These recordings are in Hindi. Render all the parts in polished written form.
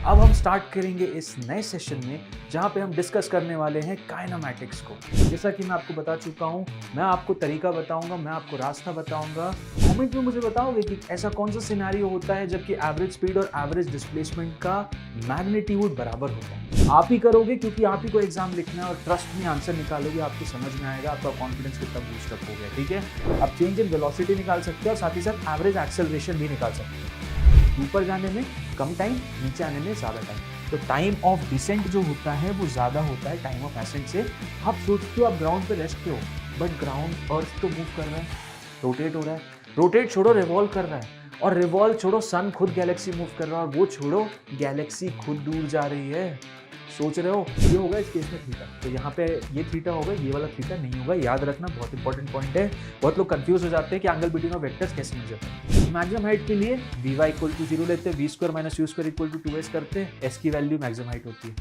अब हम स्टार्ट करेंगे इस नए सेशन में जहाँ पे हम डिस्कस करने वाले हैं काइनेमैटिक्स को। जैसा कि मैं आपको बता चुका हूँ, मैं आपको तरीका बताऊंगा, मैं आपको रास्ता बताऊंगा। कमेंट में मुझे बताओगे कि ऐसा कौन सा सिनेरियो होता है जबकि एवरेज स्पीड और एवरेज डिस्प्लेसमेंट का मैग्नीट्यूड बराबर होता है। आप ही करोगे क्योंकि आप ही को एग्जाम लिखना है और ट्रस्ट में आंसर निकालोगे, आपको समझ में आएगा, आपका कॉन्फिडेंस कितना बूस्ट अप हो गया। ठीक है, आप चेंज इन वेलोसिटी निकाल सकते हो और साथ ही साथ एवरेज एक्सेलरेशन भी निकाल सकते हो। ऊपर जाने में कम टाइम, नीचे आने में ज़्यादा टाइम। तो टाइम ऑफ डिसेंट जो होता है वो ज़्यादा होता है टाइम ऑफ एसेंट से। आप सोचते हो आप ग्राउंड पे रेस्ट पे हो, बट ग्राउंड अर्थ तो मूव कर रहा है, रोटेट हो रहा है। रोटेट छोड़ो, रिवॉल्व कर रहा है, और रिवॉल्व छोड़ो, सन खुद गैलेक्सी मूव कर रहा है, और वो छोड़ो, गैलेक्सी खुद दूर जा रही है। सोच रहे हो ये होगा इस केस में थीटा, तो यहाँ पे ये थीटा होगा, ये वाला थीटा नहीं होगा। याद रखना, बहुत इंपॉर्टेंट पॉइंट है। बहुत लोग कंफ्यूज हो जाते हैं कि एंगल बिटवीन ऑफ वेक्टर्स कैसे मेजर करते हैं। मैक्सिमम हाइट के लिए वी इक्वल टू 0 लेते हैं, we square minus you square equal to 2s करते हैं। एस की वैल्यू मैक्सिमम हाइट होती है।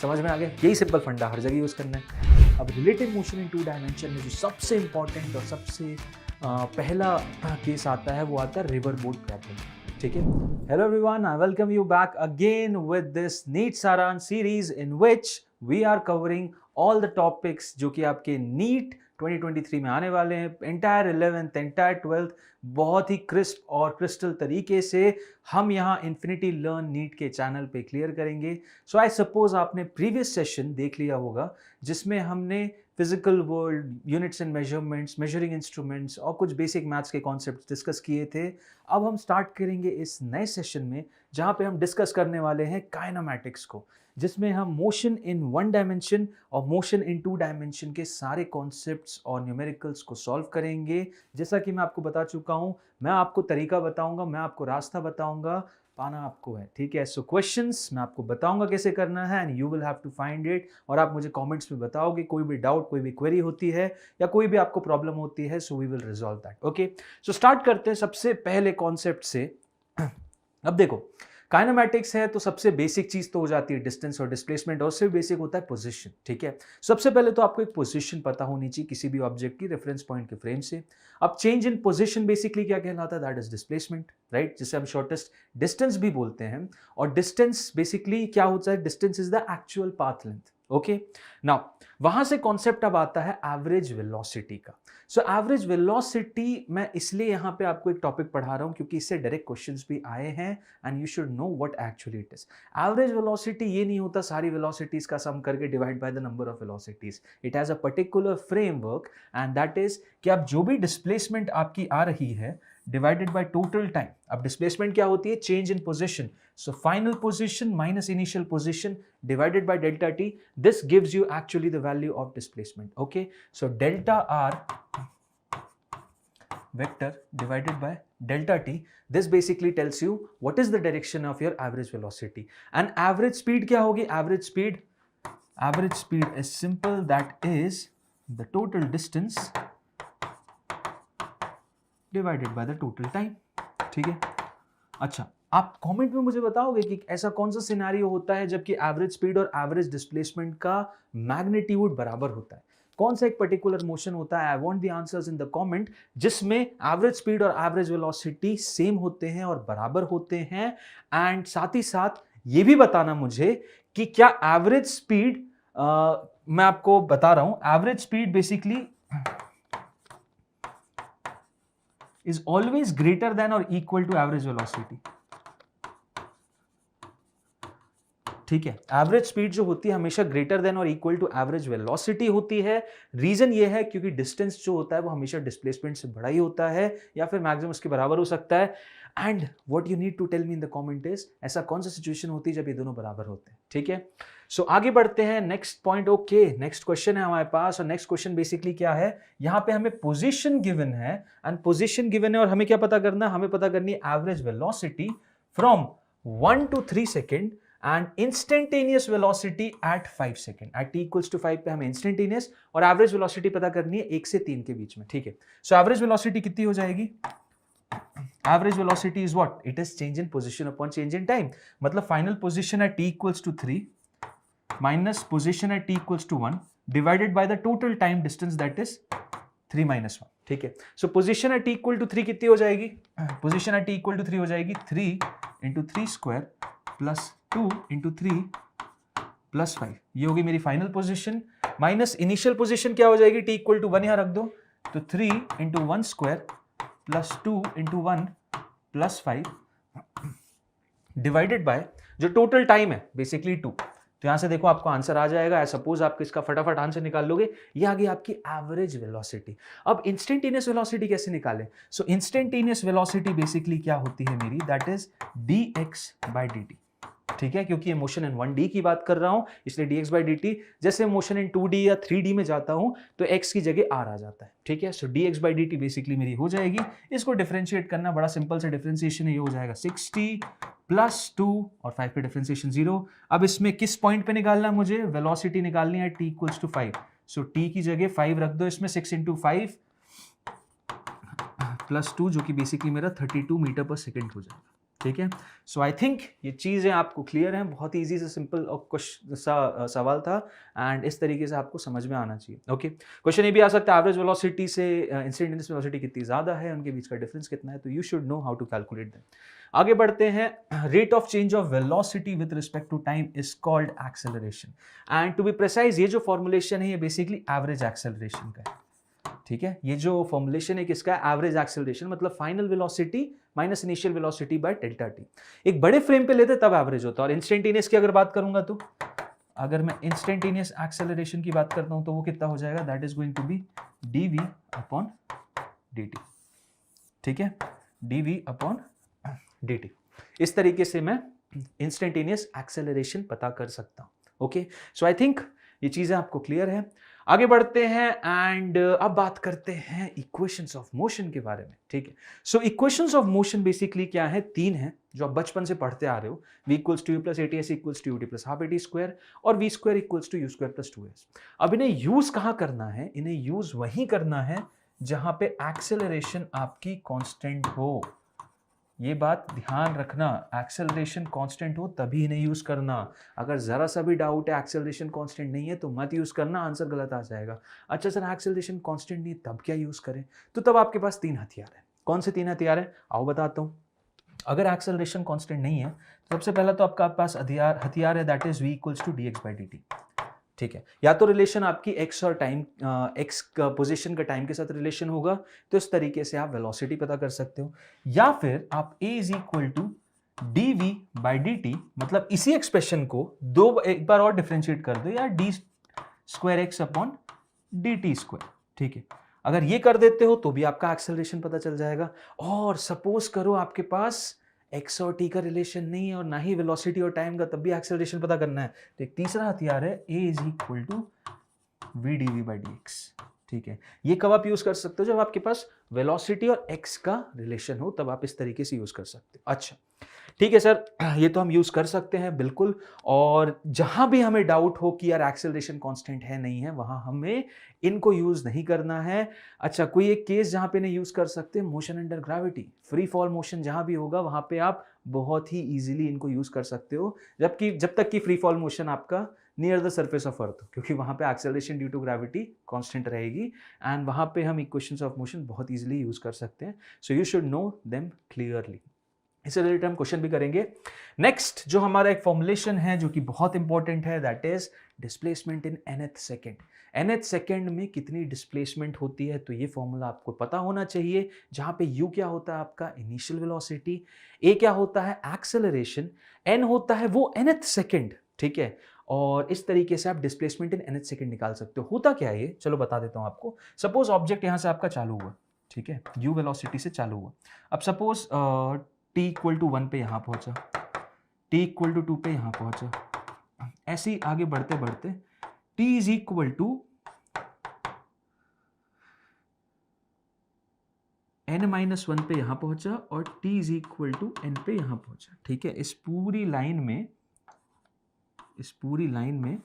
समझ में आ गया? यही सिंपल फंडा हर जगह यूज करना है। अब relative motion in two dimension में जो सबसे इंपॉर्टेंट और सबसे पहला केस आता है वो आता है रिवर बोट प्रॉब्लम। ठीक है, hello everyone, I welcome you back again with this NEET सारांश series in which we are covering all the topics जो कि आपके नीट 2023 में आने वाले हैं। एंटायर 11th, एंटायर 12th बहुत ही क्रिस्प और क्रिस्टल तरीके से हम यहाँ इन्फिनिटी लर्न नीट के चैनल पे क्लियर करेंगे। सो आई सपोज आपने प्रीवियस सेशन देख लिया होगा जिसमें हमने physical world, units and measurements, measuring instruments और कुछ बेसिक मैथ्स के कॉन्सेप्ट्स डिस्कस किए थे। अब हम स्टार्ट करेंगे इस नए सेशन में जहाँ पे हम डिस्कस करने वाले हैं काइनेमैटिक्स को, जिसमें हम मोशन इन वन डायमेंशन और मोशन इन टू डायमेंशन के सारे कॉन्सेप्ट्स और न्यूमेरिकल्स को सॉल्व करेंगे। जैसा कि मैं आपको बता चुका हूँ, मैं आपको तरीका बताऊंगा, मैं आपको रास्ता बताऊंगा, पाना आपको है। ठीक है, सो क्वेश्चंस मैं आपको बताऊंगा कैसे करना है and you will have to find it. और आप मुझे कमेंट्स में बताओगे कोई भी डाउट, कोई भी क्वेरी होती है या कोई भी आपको प्रॉब्लम होती है, so we will resolve that. Okay, so start करते हैं सबसे पहले कॉन्सेप्ट से। अब देखो, काइनेमैटिक्स है तो सबसे बेसिक चीज तो हो जाती है डिस्टेंस और डिस्प्लेसमेंट, और उससे बेसिक होता है पोजीशन। ठीक है, सबसे पहले तो आपको एक पोजीशन पता होनी चाहिए किसी भी ऑब्जेक्ट की रेफरेंस पॉइंट के फ्रेम से। अब चेंज इन पोजीशन बेसिकली क्या कहलाता है? दैट इज डिस्प्लेसमेंट, राइट, जिसे हम शॉर्टेस्ट डिस्टेंस भी बोलते हैं। और डिस्टेंस बेसिकली क्या होता है? Distance is the actual path length. Okay, now वहां से कॉन्सेप्ट अब आता है एवरेज वेलोसिटी का। सो एवरेज वेलोसिटी मैं इसलिए यहां पे आपको एक टॉपिक पढ़ा रहा हूं क्योंकि इससे डायरेक्ट क्वेश्चंस भी आए हैं and you should know what actually it is. Average velocity ये नहीं होता सारी वेलोसिटीज का सम करके divide by the number of velocities. It has a particular framework and that is कि आप जो भी डिस्प्लेसमेंट आपकी आ रही है डिवाइडेड बाय टोटल टाइम। अब डिस्प्लेसमेंट क्या होती है? Change in position. So final position minus initial position divided by delta t, this gives you actually the value of displacement. Okay, so delta r vector divided by delta t, this basically tells you what is the direction of your average velocity. And average speed क्या होगी? average speed is simple, that is the total distance divided by the total time. ठीक है, अच्छा, आप कमेंट में मुझे बताओगे कि ऐसा कौन सा सिनेरियो होता है जबकि एवरेज स्पीड और एवरेज डिस्प्लेसमेंट का मैग्नीट्यूड बराबर होता है? कौन सा एक पर्टिकुलर मोशन होता है? I want the answers in the comment जिसमें एवरेज स्पीड और एवरेज वेलोसिटी सेम होते हैं और बराबर होते हैं। एंड साथ ही साथ ये भी बताना मुझे कि क्या एवरेज स्पीड, मैं आपको बता रहा हूं, average speed basically is always greater than or equal to average velocity. ठीक है, एवरेज स्पीड जो होती है हमेशा ग्रेटर देन और इक्वल टू एवरेज वेलोसिटी होती है। रीजन ये है क्योंकि डिस्टेंस जो होता है वो हमेशा डिस्प्लेसमेंट से बड़ा ही होता है या फिर मैक्सिमम उसके बराबर हो सकता है। And what you need to tell me in the comment is ऐसा कौन सा सिचुएशन होती है जब ये दोनों बराबर होते हैं। ठीक है, सो आगे बढ़ते हैं, next point. Okay, next question है हमारे पास, और नेक्स्ट क्वेश्चन बेसिकली क्या है? यहाँ पे हमें पोजीशन गिवन है एंड पोजीशन गिवन है और हमें क्या पता करना है? हमें पता करनी है average velocity from 1 to 3 second and instantaneous velocity at 5 second. At t equals to 5 पे हमें इंस्टेंटेनियस और एवरेज वेलोसिटी पता करनी है 1 से 3 के बीच में। ठीक है, सो एवरेज वेलोसिटी कितनी हो जाएगी? Average velocity is what? It is change in position upon change in time. मतलब final position at t equals to 3 minus position at t equals to 1 divided by the total time distance that is 3 minus 1। ठीक है, so position at t equal to 3 कितनी हो जाएगी? Position at t equal to 3 हो जाएगी 3 into 3 square plus 2 into 3 plus 5, ये होगी मेरी final position, minus initial position क्या हो जाएगी, t इक्वल टू 1 यहां रख दो, तो 3 into 1 square plus 2 into 1 plus 5 divided by जो टोटल टाइम है बेसिकली 2। तो यहां से देखो आपको आंसर आ जाएगा। आई सपोज आप इसका फटाफट आंसर निकाल लोगे, ये आ गई आपकी एवरेज वेलोसिटी। अब इंस्टेंटेनियस वेलोसिटी कैसे निकालें? सो इंस्टेंटेनियस वेलोसिटी बेसिकली क्या होती है मेरी, that is dx by dt। ठीक है, क्योंकि ये मोशन इन 1D की बात कर रहा हूं इसलिए dx बाई dt। जैसे मोशन इन 2D या 3D में जाता हूं तो x की जगह r आ जाता है। ठीक है, सो dx बाई dt बेसिकली मेरी हो जाएगी। इसको डिफरेंशिएट करना बड़ा सिंपल सा डिफरेंशिएशन है, ये हो जाएगा 60 प्लस 2 और 5 पे डिफरेंशिएशन 0। अब इसमें किस पॉइंट पे निकालना है मुझे, वेलोसिटी निकालनी है t equals to 5। So t की जगह 5 रख दो, इसमें 6 इंटू 5 प्लस 2 जो कि बेसिकली मेरा 32 मीटर पर सेकेंड हो जाएगा। ठीक है, सो आई थिंक ये चीज़ें आपको क्लियर हैं। बहुत ही ईजी से सिंपल और सवाल था एंड इस तरीके से आपको समझ में आना चाहिए। ओके, क्वेश्चन ये भी आ सकता है एवरेज वेलोसिटी से इंस्टेंटेनियस वेलोसिटी कितनी ज़्यादा है, उनके बीच का डिफरेंस कितना है, तो you should know how to calculate them. आगे बढ़ते हैं। Rate of change of velocity with respect to time is called acceleration and to be precise ये जो फॉर्मुलेशन है ये बेसिकली एवरेज एक्सेलरेशन का है। ठीक है, ये जो फॉर्मुलेशन है किसका, एवरेज एक्सेलरेशन मतलब final velocity minus initial velocity by delta T. एक बड़े फ्रेम पे लेते तब एवरेज होता है। और इंस्टेंटेनियस की अगर बात करूंगा तो अगर मैं इंस्टेंटेनियस एक्सेलरेशन की बात करता हूं तो वो कितना हो जाएगा, that is going to be dv upon dt। ठीक है, dv अपॉन dt। इस तरीके से मैं इंस्टेंटेनियस एक्सेलरेशन पता कर सकता हूं। ओके, सो आई थिंक ये चीजें आपको क्लियर है। आगे बढ़ते हैं एंड अब बात करते हैं इक्वेशंस ऑफ मोशन के बारे में। ठीक है, सो इक्वेशंस ऑफ मोशन बेसिकली क्या है, 3 है जो आप बचपन से पढ़ते आ रहे हो। v equals to u plus ATS equals to ut plus half AT square और v square equals to u square plus 2s। अब इन्हें यूज कहाँ करना है, इन्हें यूज वहीं करना है जहां पे एक्सेलरेशन आपकी कांस्टेंट हो। ये बात ध्यान रखना, एक्सेलरेशन कांस्टेंट हो तभी इन्हें यूज करना। अगर जरा सा भी डाउट है एक्सेलरेशन कांस्टेंट नहीं है तो मत यूज करना, आंसर गलत आ जाएगा। अच्छा सर एक्सेलरेशन कांस्टेंट नहीं तब क्या यूज करें, तो तब आपके पास 3 हथियार है। कौन से 3 हथियार है आओ बताता हूँ। अगर एक्सेलरेशन कांस्टेंट नहीं है तो सबसे पहला तो आपका पास हथियार है, that is v equals to dx by dt। ठीक है, या तो रिलेशन आपकी x और टाइम x का पोजीशन का टाइम के साथ रिलेशन होगा, तो इस तरीके से आप वेलोसिटी पता कर सकते हो। या फिर आप a is equal to dv by dt, मतलब इसी एक्सप्रेशन को एक बार और डिफरेंशिएट कर दो, या d square x upon dt square. ठीक है, अगर ये कर देते हो तो भी आपका एक्सेलरेशन पता चल जाएगा। और सपोज करो आपके पास x और t का रिलेशन नहीं है और ना ही वेलोसिटी और टाइम का, तब भी एक्सेलरेशन पता करना है, तो एक तीसरा हथियार है a is equal to v dv by dx। ठीक है, ये कब आप यूज कर सकते हो, जब आपके पास वेलोसिटी और x का रिलेशन हो, तब आप इस तरीके से यूज कर सकते हो। अच्छा ठीक है सर, ये तो हम यूज कर सकते हैं बिल्कुल। और जहां भी हमें डाउट हो कि यार एक्सेलरेशन कांस्टेंट है नहीं है, वहां हमें इनको यूज नहीं करना है। अच्छा, कोई एक केस जहां पे इन्हें यूज कर सकते हैं, motion under gravity, free fall motion जहां भी होगा वहां पे आप बहुत ही इजीली इनको यूज कर सकते हो, जब तक कि फ्री फॉल मोशन आपका near the surface of earth, क्योंकि वहां पे acceleration due to gravity constant रहेगी एंड वहां पे हम इक्वेशंस ऑफ मोशन बहुत इजीली यूज कर सकते हैं। So you should know them clearly. इससे रिलेटेड हम क्वेश्चन भी करेंगे। नेक्स्ट जो हमारा एक फॉर्मुलेशन है जो कि बहुत इंपॉर्टेंट है, that is displacement in nth second. nth second में कितनी डिस्प्लेसमेंट होती है, तो ये फॉर्मूला आपको पता होना चाहिए, जहां पे u क्या होता है आपका इनिशियल वेलोसिटी, a क्या होता है एक्सेलरेशन, n होता है वो nth सेकेंड। ठीक है, और इस तरीके से आप डिस्प्लेसमेंट इन nth सेकेंड निकाल सकते हो। होता क्या है ये, चलो बता देता हूं आपको। सपोज ऑब्जेक्ट यहां से आपका चालू हुआ, ठीक है, u वेलोसिटी से चालू हुआ। अब सपोज t इक्वल टू 1 पे यहां पहुंचा, t इक्वल टू 2 पे यहां पहुंचा, ऐसे ही आगे बढ़ते बढ़ते t is equal to n-1 पे यहां पहुंचा और t is equal to n पे यहां पहुंचा। ठीक है, इस पूरी लाइन में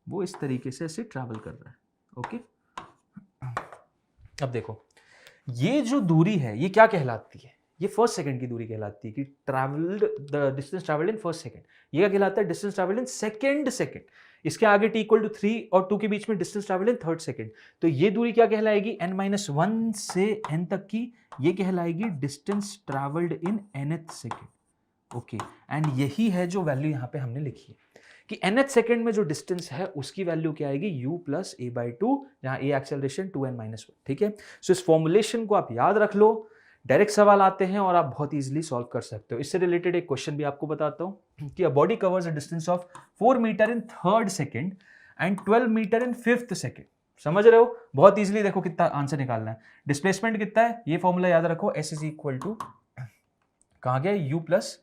वो इस तरीके से ऐसे ट्रैवल कर रहा है। ओके, अब देखो ये जो दूरी है ये क्या कहलाती है, ये फर्स्ट सेकंड की दूरी कहलाती है कि travelled the distance travelled in first second. ये क्या कहलाता है, डिस्टेंस ट्रैवल्ड इन सेकंड। इसके आगे t इक्वल टू 3 और 2 के बीच में distance travelled in third second. तो ये दूरी क्या कहलाएगी, n-1 से n तक की, ये कहलाएगी distance travelled in nth second. Okay and यही है जो वैल्यू यहाँ पे हमने लिखी है कि nth सेकेंड में जो डिस्टेंस है उसकी वैल्यू क्या आएगी u plus A by two, जहाँ a एक्सेलरेशन 2n माइनस 1, ठीक है। सो इस फॉर्मुलेशन को आप याद रख लो, डायरेक्ट सवाल आते हैं और आप बहुत इजीली सॉल्व कर सकते हो। इससे रिलेटेड एक क्वेश्चन भी आपको बताता हूँ कि a body covers a distance of 4 metre in third second and 12 metre in fifth second. समझ रहे हो? बहुत इजीली देखो कितना आंसर निकालना है। डिस्प्लेसमेंट कितना है ये फॉर्मूला याद रखो, s इज इक्वल टू कहाँ गया u plus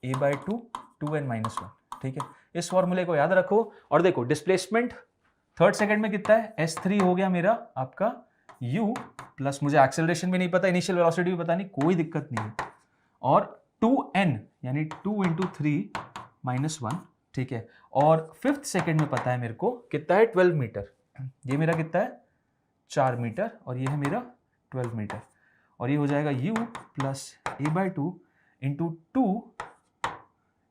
A by two 2n minus 1, ठीक है। इस फॉर्मूले को याद रखो और देखो डिस्प्लेसमेंट थर्ड सेकंड में कितना है, s3 हो गया मेरा आपका u प्लस मुझे एक्सेलरेशन भी नहीं पता, इनिशियल वेलोसिटी भी पता नहीं, कोई दिक्कत नहीं है, और 2n यानी 2 इंटू 3 माइनस 1, ठीक है। और फिफ्थ सेकंड में पता है मेरे को कितना है 12 मीटर, ये मेरा कितना है 4 मीटर और ये है मेरा 12 मीटर, और ये हो जाएगा u plus A by two into 2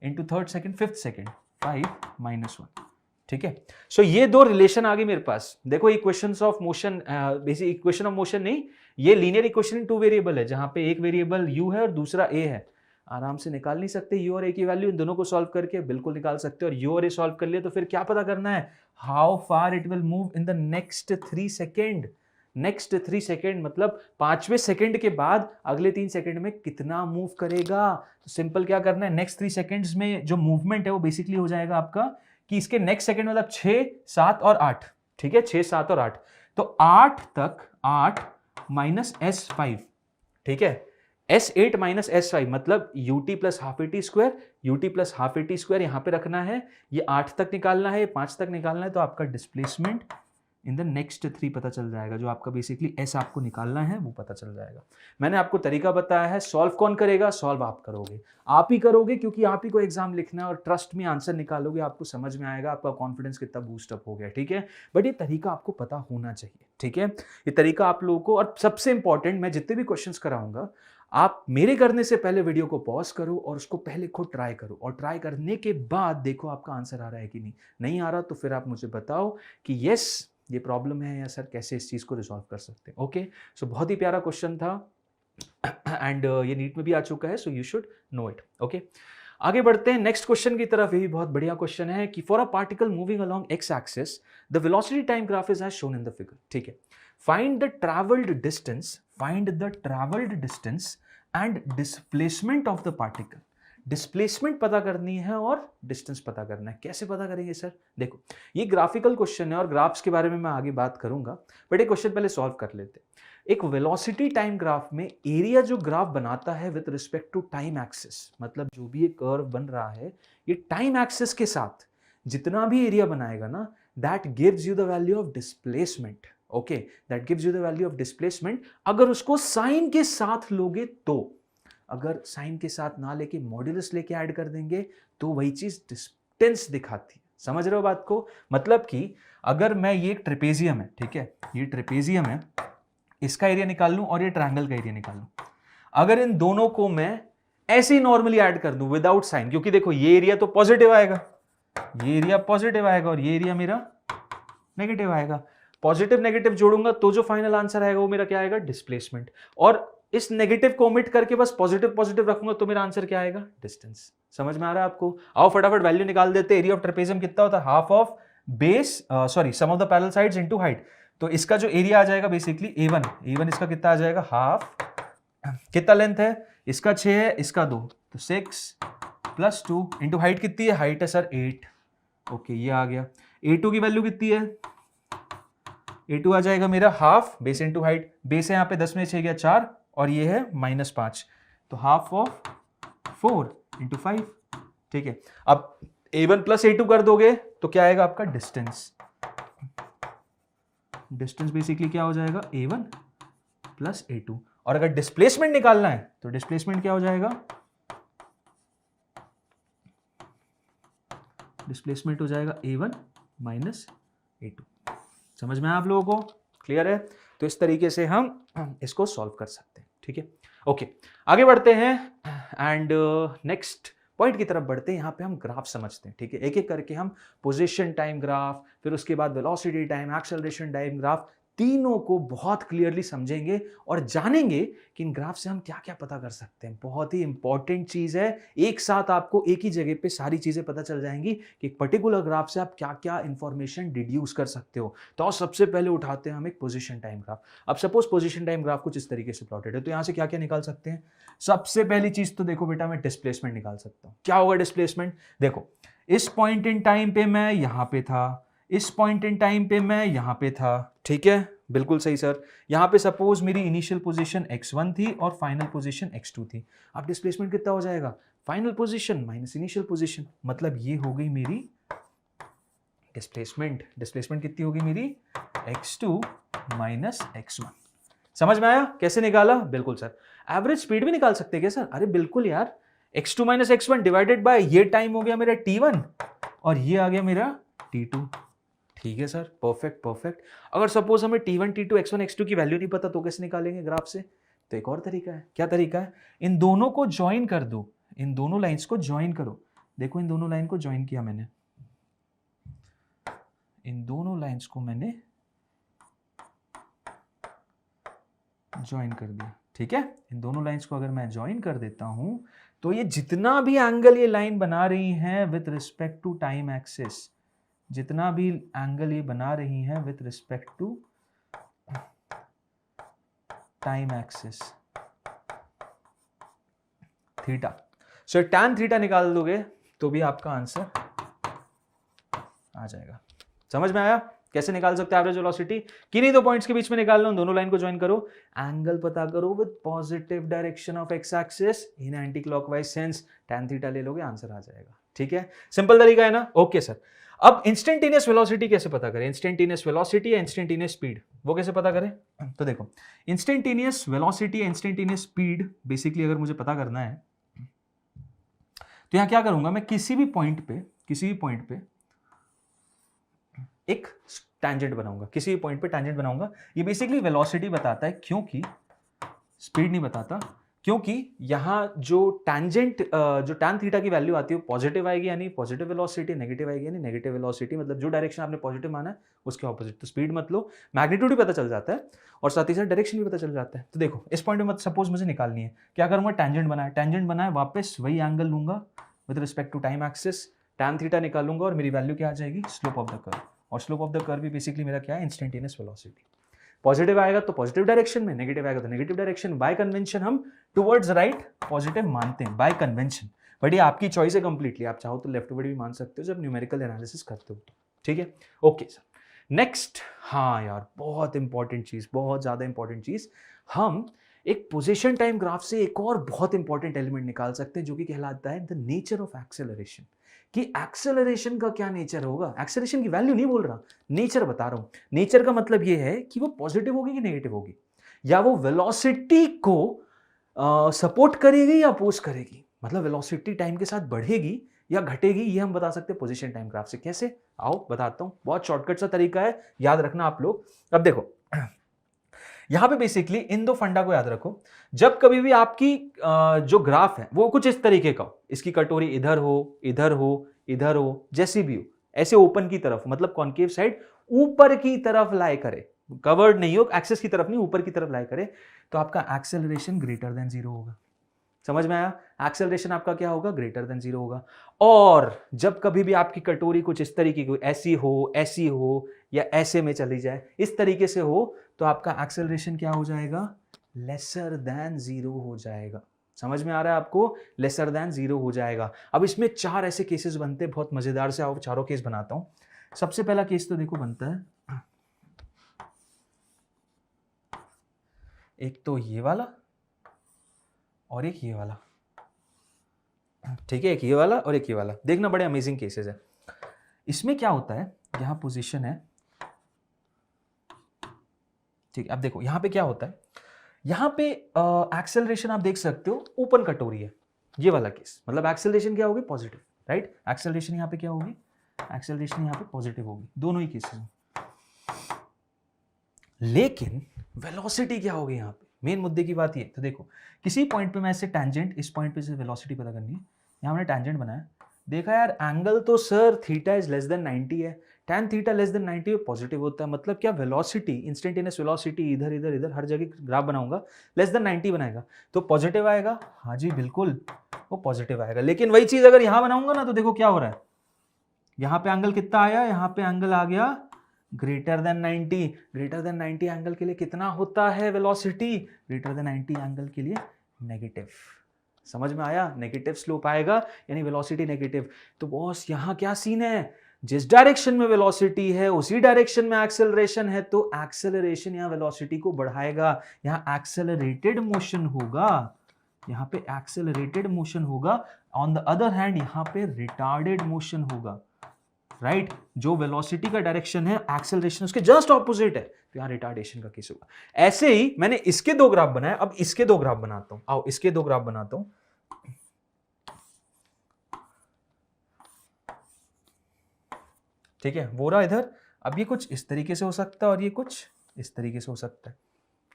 into third second fifth second 5 minus 1, ठीक है। सो ये दो रिलेशन आ गई मेरे पास। देखो equations of motion, basic equation of motion नहीं, ये लीनियर इक्वेशन इन 2 वेरिएबल है, जहां पे एक वेरिएबल u है और दूसरा a है। आराम से निकाल नहीं सकते u और a की वैल्यू, इन दोनों को सॉल्व करके बिल्कुल निकाल सकते हो। और u और a सॉल्व कर लिया तो फिर क्या पता करना है, how far it will move in the next 3 second. Next 3 second मतलब 5वें सेकेंड के बाद अगले 3 सेकेंड में कितना मूव करेगा। तो सिंपल क्या करना है, नेक्स्ट 3 सेकेंड्स में जो मूवमेंट है वो बेसिकली हो जाएगा आपका कि इसके नेक्स्ट सेकेंड मतलब 6, 7 और 8, ठीक है, 6, 7 और 8, तो 8 तक 8 माइनस s5, ठीक है, s8 माइनस s5 मतलब ut plus half AT square, ut plus half AT square यहाँ पे रखना है, ये 8 तक निकालना है, 5 तक निकालना है, तो आपका डिस्प्लेसमेंट इन द नेक्स्ट 3 पता चल जाएगा, जो आपका बेसिकली s आपको निकालना है वो पता चल जाएगा। मैंने आपको तरीका बताया है, सॉल्व कौन करेगा, सॉल्व आप करोगे, आप ही करोगे, क्योंकि आप ही को एग्जाम लिखना है और ट्रस्ट में आंसर निकालोगे, आपको समझ में आएगा, आपका कॉन्फिडेंस कितना बूस्ट अप हो गया, ठीक है। बट ये तरीका आपको पता होना चाहिए, ठीक है, ये तरीका आप लोगों को। और सबसे इंपॉर्टेंट, मैं जितने भी क्वेश्चंस कराऊंगा आप मेरे करने से पहले वीडियो को पॉज करो और उसको पहले खुद ट्राई करो, और ट्राई करने के बाद देखो आपका आंसर आ रहा है कि नहीं आ रहा, तो फिर आप मुझे बताओ कि यस ये प्रॉब्लम है या सर कैसे इस चीज़ को रिजॉल्व कर सकते हैं। ओके, सो बहुत ही प्यारा क्वेश्चन था एंड ये नीट में भी आ चुका है, सो you should no it. Okay, आगे बढ़ते हैं नेक्स्ट क्वेश्चन की तरफ। ये भी बहुत बढ़िया क्वेश्चन है कि for a particle moving along X axis the velocity time graph is as shown in the figure, ठीक है। Find the travelled distance and displacement of the particle. Displacement पता करनी है और डिस्टेंस पता करना है। कैसे पता करेंगे सर? देखो ये ग्राफिकल क्वेश्चन है और ग्राफ्स के बारे में मैं आगे बात करूंगा, बट ये क्वेश्चन पहले सॉल्व कर लेते हैं। एक वेलोसिटी टाइम ग्राफ में एरिया जो ग्राफ बनाता है with respect to time axis, मतलब जो भी एक कर्व बन रहा है ये टाइम एक्सिस के साथ जितना भी एरिया बनाएगा ना, that gives you the value of displacement. Okay, that gives you the value of displacement. अगर उसको साइन के साथ लोगे तो, अगर साइन के साथ ना लेके मॉड्यूलस लेके ऐड कर देंगे तो वही चीज डिस्टेंस दिखाती है। समझ रहे हो बात को? मतलब कि अगर मैं, ये एक ट्रेपेजियम है, ठीक है, ये ट्रेपेजियम है, इसका एरिया निकाल लूं और ये ट्रायंगल का एरिया निकाल लूं, अगर इन दोनों को मैं ऐसे ही नॉर्मली ऐड कर दूं विदाउट साइन, क्योंकि देखो ये एरिया तो पॉजिटिव आएगा, ये एरिया पॉजिटिव आएगा और ये एरिया मेरा नेगेटिव आएगा, पॉजिटिव नेगेटिव जोड़ूंगा तो जो फाइनल आंसर आएगा वो मेरा क्या आएगा, डिस्प्लेसमेंट। और इस नेगेटिव को ओमिट करके बस पॉजिटिव पॉजिटिव रखूंगा तो मेरा आंसर क्या आएगा, डिस्टेंस। समझ में आ रहा है आपको? आओ फटाफट वैल्यू निकाल देते। एरिया ऑफ ट्रेपेजियम कितना होता है, half of base, sorry sum of the parallel sides into height. तो इसका जो एरिया आ जाएगा बेसिकली A1 इसका कितना आ जाएगा, हाफ। कितना लेंथ है इसका, 6 है, इसका 2, तो 6 प्लस 2 इंटू हाइट कितनी है, हाइट है सर 8। ओके, ये आ गया। A2 की वैल्यू कितनी है, A2 आ जाएगा मेरा half base into height, base है यहाँ पे 10 में 6 गया 4 और ये है -5, तो हाफ ऑफ 4 इंटू 5, ठीक है। अब A1 प्लस A2 कर दोगे तो क्या आएगा आपका, डिस्टेंस। डिस्टेंस बेसिकली क्या हो जाएगा, A1 प्लस A2। और अगर डिस्प्लेसमेंट निकालना है तो डिस्प्लेसमेंट क्या हो जाएगा, डिस्प्लेसमेंट हो जाएगा A1 माइनस A2। समझ में आप लोगों को क्लियर है? तो इस तरीके से हम इसको सॉल्व कर सकते हैं, ठीक है। ओके, आगे बढ़ते हैं एंड नेक्स्ट पॉइंट की तरफ बढ़ते हैं। यहाँ पे हम ग्राफ समझते हैं, ठीक है, एक एक करके हम पोजीशन टाइम ग्राफ, फिर उसके बाद velocity time, acceleration time graph, तीनों को बहुत क्लियरली समझेंगे और जानेंगे कि इन ग्राफ से हम क्या क्या पता कर सकते हैं। बहुत ही इंपॉर्टेंट चीज है, एक साथ आपको एक ही जगह पे सारी चीजें पता चल जाएंगी कि एक पर्टिकुलर ग्राफ से आप क्या क्या इंफॉर्मेशन डिड्यूस कर सकते हो। तो सबसे पहले उठाते हैं हम एक पोजीशन टाइम ग्राफ। अब सपोज पोजीशन टाइम ग्राफ कुछ इस तरीके से प्लॉटेड है, तो यहां से क्या क्या निकाल सकते हैं। सबसे पहली चीज तो देखो बेटा, मैं डिस्प्लेसमेंट निकाल सकता हूं। क्या होगा डिस्प्लेसमेंट, देखो इस पॉइंट इन टाइम पे मैं यहां पे था, इस पॉइंट इन टाइम पे मैं यहां पे था, ठीक है, बिल्कुल सही सर। यहां पे सपोज मेरी इनिशियल पोजीशन x1 थी और फाइनल पोजीशन x2 थी। अब डिस्प्लेसमेंट कितना हो जाएगा, final position minus initial position, मतलब ये हो गई मेरी डिस्प्लेसमेंट। डिस्प्लेसमेंट कितनी होगी मेरी, x2 माइनस x1। समझ में आया कैसे निकाला, बिल्कुल सर। एवरेज स्पीड भी निकाल सकते हैं क्या सर, अरे बिल्कुल यार, x2 minus x1 divided by ये टाइम हो गया मेरा t1 और ये आ गया मेरा t2। ठीक है सर, परफेक्ट परफेक्ट। अगर सपोज हमें t1 t2 x1 x2 की वैल्यू नहीं पता तो कैसे निकालेंगे ग्राफ से, तो एक और तरीका है। क्या तरीका है, इन दोनों को ज्वाइन कर दो, इन दोनों लाइंस को ज्वाइन करो। देखो इन दोनों लाइन को ज्वाइन किया मैंने, इन दोनों लाइंस को मैंने ज्वाइन कर दिया, ठीक है। इन दोनों लाइंस को अगर मैं ज्वाइन कर देता हूं तो ये जितना भी एंगल ये लाइन बना रही है with respect to time axis, जितना भी एंगल ये बना रही है with respect to time axis theta, so tan theta निकाल दोगे तो भी आपका आंसर आ जाएगा। समझ में आया कैसे निकाल सकते हैं एवरेज वेलोसिटी, किन्हीं दो पॉइंट्स के बीच में निकाल लो, दोनों लाइन को ज्वाइन करो, एंगल पता करो with positive direction of x axis in anti clockwise sense, tan theta ले लोगे आंसर आ जाएगा। ठीक है, सिंपल तरीका है ना, ओके सर। अब इंस्टेंटेनियस वेलोसिटी कैसे पता करें, इंस्टेंटेनियस वेलोसिटी या इंस्टेंटेनियस स्पीड, वो कैसे पता करें। तो देखो instantaneous velocity, instantaneous speed basically अगर मुझे पता करना है तो यहां क्या करूंगा मैं, किसी भी पॉइंट पे एक टैंजेंट बनाऊंगा, किसी भी पॉइंट पे टैंजेंट बनाऊंगा। ये बेसिकली वेलोसिटी बताता है, क्योंकि स्पीड नहीं बताता, क्योंकि यहां जो टैंजेंट जो tan थीटा की वैल्यू आती है वो पॉजिटिव आएगी, यानी पॉजिटिव वेलोसिटी, नेगेटिव आएगी यानी नेगेटिव वेलोसिटी, मतलब जो डायरेक्शन आपने पॉजिटिव माना है उसके ऑपोजिट। तो स्पीड मत लो, मैग्नीट्यूड भी पता चल जाता है और साथ ही साथ डायरेक्शन भी पता चल जाता है। तो देखो इस पॉइंट में सपोज मुझे निकालनी है, क्या करूंगा, टैंजेंट बना है, वापस वही एंगल लूंगा with respect to time axis, tan theta निकालूंगा और मेरी वैल्यू क्या आ जाएगी, स्लोप ऑफ द कर्व। और स्लोप ऑफ द कर्व भी बेसिकली मेरा क्या है, इंस्टेंटेनियस वेलोसिटी। पॉजिटिव आएगा तो पॉजिटिव डायरेक्शन में, नेगेटिव आएगा तो नेगेटिव डायरेक्शन। बाय कन्वेंशन हम टुवर्ड्स राइट पॉजिटिव मानते हैं, बाय कन्वेंशन, बट ये आपकी चॉइस है कंप्लीटली, आप चाहो तो लेफ्टवर्ड भी मान सकते हो जब न्यूमेरिकल एनालिसिस करते हो। ठीक है, ओके सर। नेक्स्ट, हाँ यार बहुत इंपॉर्टेंट चीज, बहुत ज्यादा इंपॉर्टेंट चीज, हम एक पोजीशन टाइम ग्राफ से एक और बहुत इंपॉर्टेंट एलिमेंट निकाल सकते हैं जो कि कहलाता है द नेचर ऑफ एक्सेलरेशन, कि एक्सेलरेशन का क्या नेचर होगा। एक्सेलरेशन की वैल्यू नहीं बोल रहा, नेचर बता रहा हूं। नेचर का मतलब यह है कि वो पॉजिटिव होगी कि नेगेटिव होगी, या वो वेलोसिटी को सपोर्ट करेगी या अपोज करेगी, मतलब वेलोसिटी टाइम के साथ बढ़ेगी या घटेगी, ये हम बता सकते हैं पोजीशन टाइम ग्राफ से। कैसे, आओ बताता हूं, बहुत शॉर्टकट सा तरीका है, याद रखना आप लोग। अब देखो यहां पे बेसिकली इन दो फंडा को याद रखो, जब कभी भी आपकी जो ग्राफ है वो कुछ इस तरीके का हो, इसकी कटोरी इधर हो इधर हो इधर हो, जैसी भी हो, ऐसे ओपन की तरफ, मतलब कॉन्केव साइड ऊपर की तरफ लाई करे, कवर्ड नहीं हो, एक्सेस की तरफ नहीं, ऊपर की तरफ लाई करे, तो आपका एक्सेलरेशन ग्रेटर देन 0 होगा। समझ में आया, एक्सेलरेशन आपका क्या होगा, ग्रेटर देन 0 होगा। और जब कभी भी आपकी कटोरी कुछ इस तरीके की, ऐसी हो या ऐसे में चली जाए, इस तरीके से हो, तो आपका एक्सेलरेशन क्या हो जाएगा, लेसर देन 0 हो जाएगा। समझ में आ रहा है आपको, लेसर देन 0 हो जाएगा। अब इसमें 4 ऐसे केसेस बनते हैं बहुत मजेदार से, आओ चारों केस बनाता हूं। सबसे पहला केस तो देखो बनता है, एक तो ये वाला और एक ये वाला, ठीक है, एक ये वाला और एक ये वाला। देखना बड़े अमेजिंग केसेस है। इसमें क्या होता है, यहां पोजीशन है, ठीक है। अब देखो यहां पे क्या होता है, यहां पे एक्सेलरेशन आप देख सकते हो, ओपन कटोरी है, ये वाला केस, मतलब एक्सेलरेशन क्या होगी, पॉजिटिव, राइट। एक्सेलरेशन यहां पे क्या होगी, एक्सेलरेशन यहां पे पॉजिटिव होगी, दोनों ही केसेस में। लेकिन वेलोसिटी क्या होगी यहां पे, मेन मुद्दे की बात ये। तो देखो किसी पॉइंट पे मैं ऐसे टैंजेंट, इस पॉइंट पे से वेलोसिटी पता करनी है, यहां मैंने टैंजेंट बनाया, देखा यार एंगल तो sir theta is less than 90 है, tan theta less than 90 positive होता है, मतलब क्या, वेलोसिटी, इंस्टेंटेनियस वेलोसिटी इधर इधर इधर हर जगह ग्राफ बनाऊंगा, लेस देन 90 बनाएगा तो पॉजिटिव आएगा। हाँ जी बिल्कुल, वो पॉजिटिव आएगा। लेकिन वही चीज अगर यहां बनाऊंगा ना तो देखो क्या हो रहा है, यहां पे एंगल कितना आया, यहां पे एंगल आ गया greater than 90। Greater than 90 angle के लिए कितना होता है वेलोसिटी, ग्रेटर देन 90 एंगल के लिए नेगेटिव। समझ में आया, नेगेटिव स्लोप आएगा यानी वेलोसिटी नेगेटिव। तो बॉस यहां क्या सीन है, जिस डायरेक्शन में वेलोसिटी है उसी डायरेक्शन में एक्सेलरेशन है, तो एक्सेलरेशन यहां वेलोसिटी को बढ़ाएगा, यहां एक्सेलरेटेड मोशन होगा, यहां पे एक्सेलरेटेड मोशन होगा। ऑन द अदर हैंड यहां पे रिटार्डेड मोशन होगा, राइट जो वेलोसिटी का डायरेक्शन है एक्सेलरेशन उसके जस्ट ऑपोजिट है, तो यहां रिटार्डेशन का केस होगा। ऐसे ही मैंने इसके दो ग्राफ बनाए, अब इसके दो ग्राफ बनाता हूं, आओ इसके दो ग्राफ बनाता हूं। ठीक है, वो रहा इधर। अब ये कुछ इस तरीके से हो सकता है और ये कुछ इस तरीके से हो सकता है।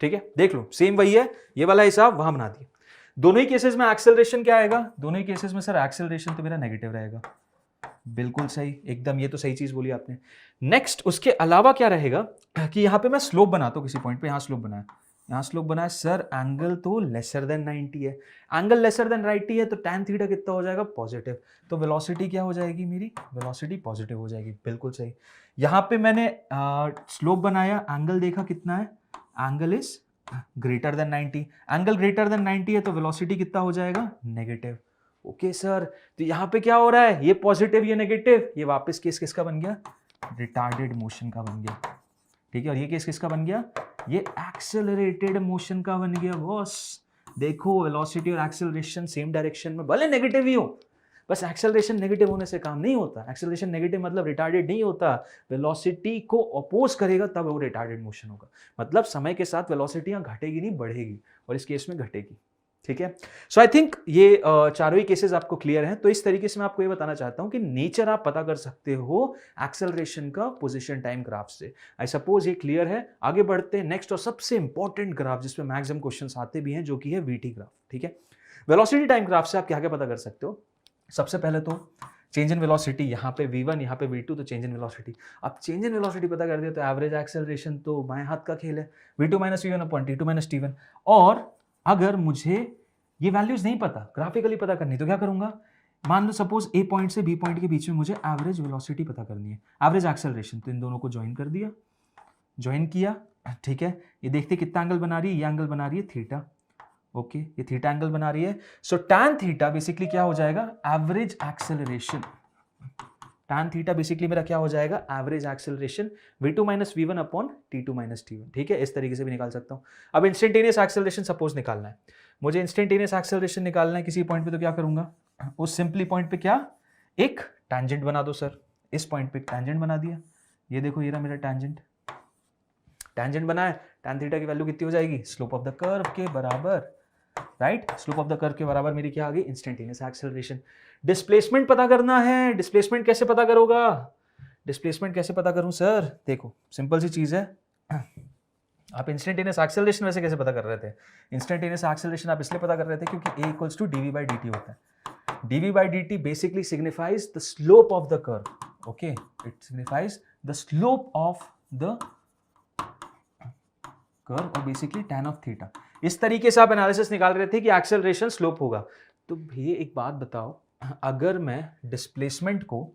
ठीक है, देख लो सेम वही है, ये वाला हिसाब वहां बना दिया। दोनों ही केसेस में एक्सेलरेशन क्या आएगा, दोनों ही केसेस में सर एक्सेलरेशन तो मेरा नेगेटिव रहेगा। बिल्कुल सही, एकदम, ये तो सही चीज बोली आपने। नेक्स्ट उसके अलावा क्या रहेगा कि यहां पे मैं स्लोप बनाता हूं, किसी पॉइंट पे यहां स्लोप बनाया, यहां स्लोप बनाया, सर एंगल तो लेसर देन 90 है, एंगल लेसर देन 90 है तो tan थीटा कितना हो जाएगा, पॉजिटिव। तो वेलोसिटी क्या हो जाएगी मेरी, वेलोसिटी पॉजिटिव हो जाएगी। बिल्कुल सही। यहां पे मैंने स्लोप बनाया, एंगल देखा कितना है, angle is greater than 90, angle greater than 90 है तो वेलोसिटी कितना हो जाएगा, नेगेटिव। ओके सर, तो यहां पे क्या हो रहा है, ये पॉजिटिव ये नेगेटिव, ये वापस केस किसका बन गया, रिटार्डेड मोशन का बन गया। ठीक है, और ये केस किसका बन गया, ये एक्सेलरेटेड मोशन का बन गया। बॉस देखो वेलोसिटी और एक्सेलरेशन सेम डायरेक्शन में, भले नेगेटिव ही हो, बस एक्सेलरेशन नेगेटिव होने से काम नहीं होता। एक्सेलरेशन नेगेटिव मतलब रिटार्डेड नहीं होता, वेलोसिटी को अपोज करेगा तब वो रिटार्डेड मोशन होगा। मतलब समय के साथ वेलोसिटी घटेगी नहीं बढ़ेगी, और इस केस में घटेगी। ठीक है, सो आई थिंक ये चारों ही केसेस आपको क्लियर हैं। तो इस तरीके से मैं आपको ये बताना चाहता हूं कि नेचर आप पता कर सकते हो एक्सेलरेशन का पोजीशन टाइम ग्राफ से। आई सपोज ये क्लियर है। आगे बढ़ते हैं नेक्स्ट और सबसे इंपॉर्टेंट ग्राफ जिसमें मैक्सिमम क्वेश्चंस आते भी हैं, जो कि है वीटी ग्राफ। ठीक है, वेलोसिटी टाइम ग्राफ से आप क्या क्या पता कर सकते हो। सबसे पहले तो चेंज इन वेलोसिटी, यहाँ पे v1 यहाँ पे v2, तो चेंज इन वेलोसिटी। अब चेंज इन वेलोसिटी पता कर दिया तो एवरेज एक्सेलरेशन तो बाएं हाथ का खेल है, v2 minus v1 upon t2 minus t1। और अगर मुझे ये वैल्यूज नहीं पता, ग्राफिकली पता करनी, तो क्या करूंगा, मान लो सपोज ए पॉइंट से बी पॉइंट के बीच में मुझे एवरेज वेलोसिटी पता करनी है, एवरेज एक्सेलरेशन, तो इन दोनों को ज्वाइन कर दिया, ज्वाइन किया। ठीक है, ये देखते कितना एंगल बना रही है, ये एंगल बना रही है थीटा। ओके, ये थीटा एंगल बना रही है। सो tan थीटा बेसिकली क्या हो जाएगा, average acceleration. tan theta basically मेरा क्या हो जाएगा, average acceleration v2 minus v1 upon t2 minus t1। ठीक है, इस तरीके से भी निकाल सकता हूं। अब इंस्टेंटेनियस एक्सेलरेशन सपोज निकालना है मुझे, इंस्टेंटेनियस एक्सेलरेशन निकालना है किसी पॉइंट पे, तो क्या करूंगा, उस सिंपली पॉइंट पे क्या, एक टैंजेंट बना दो सर। इस पॉइंट पे एक टैंजेंट बना दिया, ये देखो ये रहा मेरा टैंजेंट, टैंजेंट बना है। tan थीटा की वैल्यू कितनी हो जाएगी, स्लोप ऑफ द कर्व के बराबर, right, slope of the curve के बराबर मेरी क्या आ गई, इंस्टेंटेनियस एक्सेलरेशन। डिस्प्लेसमेंट पता करना है, डिस्प्लेसमेंट कैसे पता करोगा, डिस्प्लेसमेंट कैसे पता करूं सर, देखो सिंपल सी चीज है। आप इंस्टेंटेनियस एक्सेलरेशन वैसे कैसे पता कर रहे थे, इंस्टेंटेनियस एक्सेलरेशन आप इसलिए पता कर रहे थे क्योंकि a equals to dv by dt होता है। dv by dt basically signifies the slope of the curve. Okay, it signifies the slope of the curve और बेसिकली tan ऑफ थीटा। इस तरीके से आप एनालिसिस निकाल रहे थे कि एक्सेलरेशन स्लोप होगा। तो भैया एक बात बताओ, अगर मैं डिस्प्लेसमेंट को,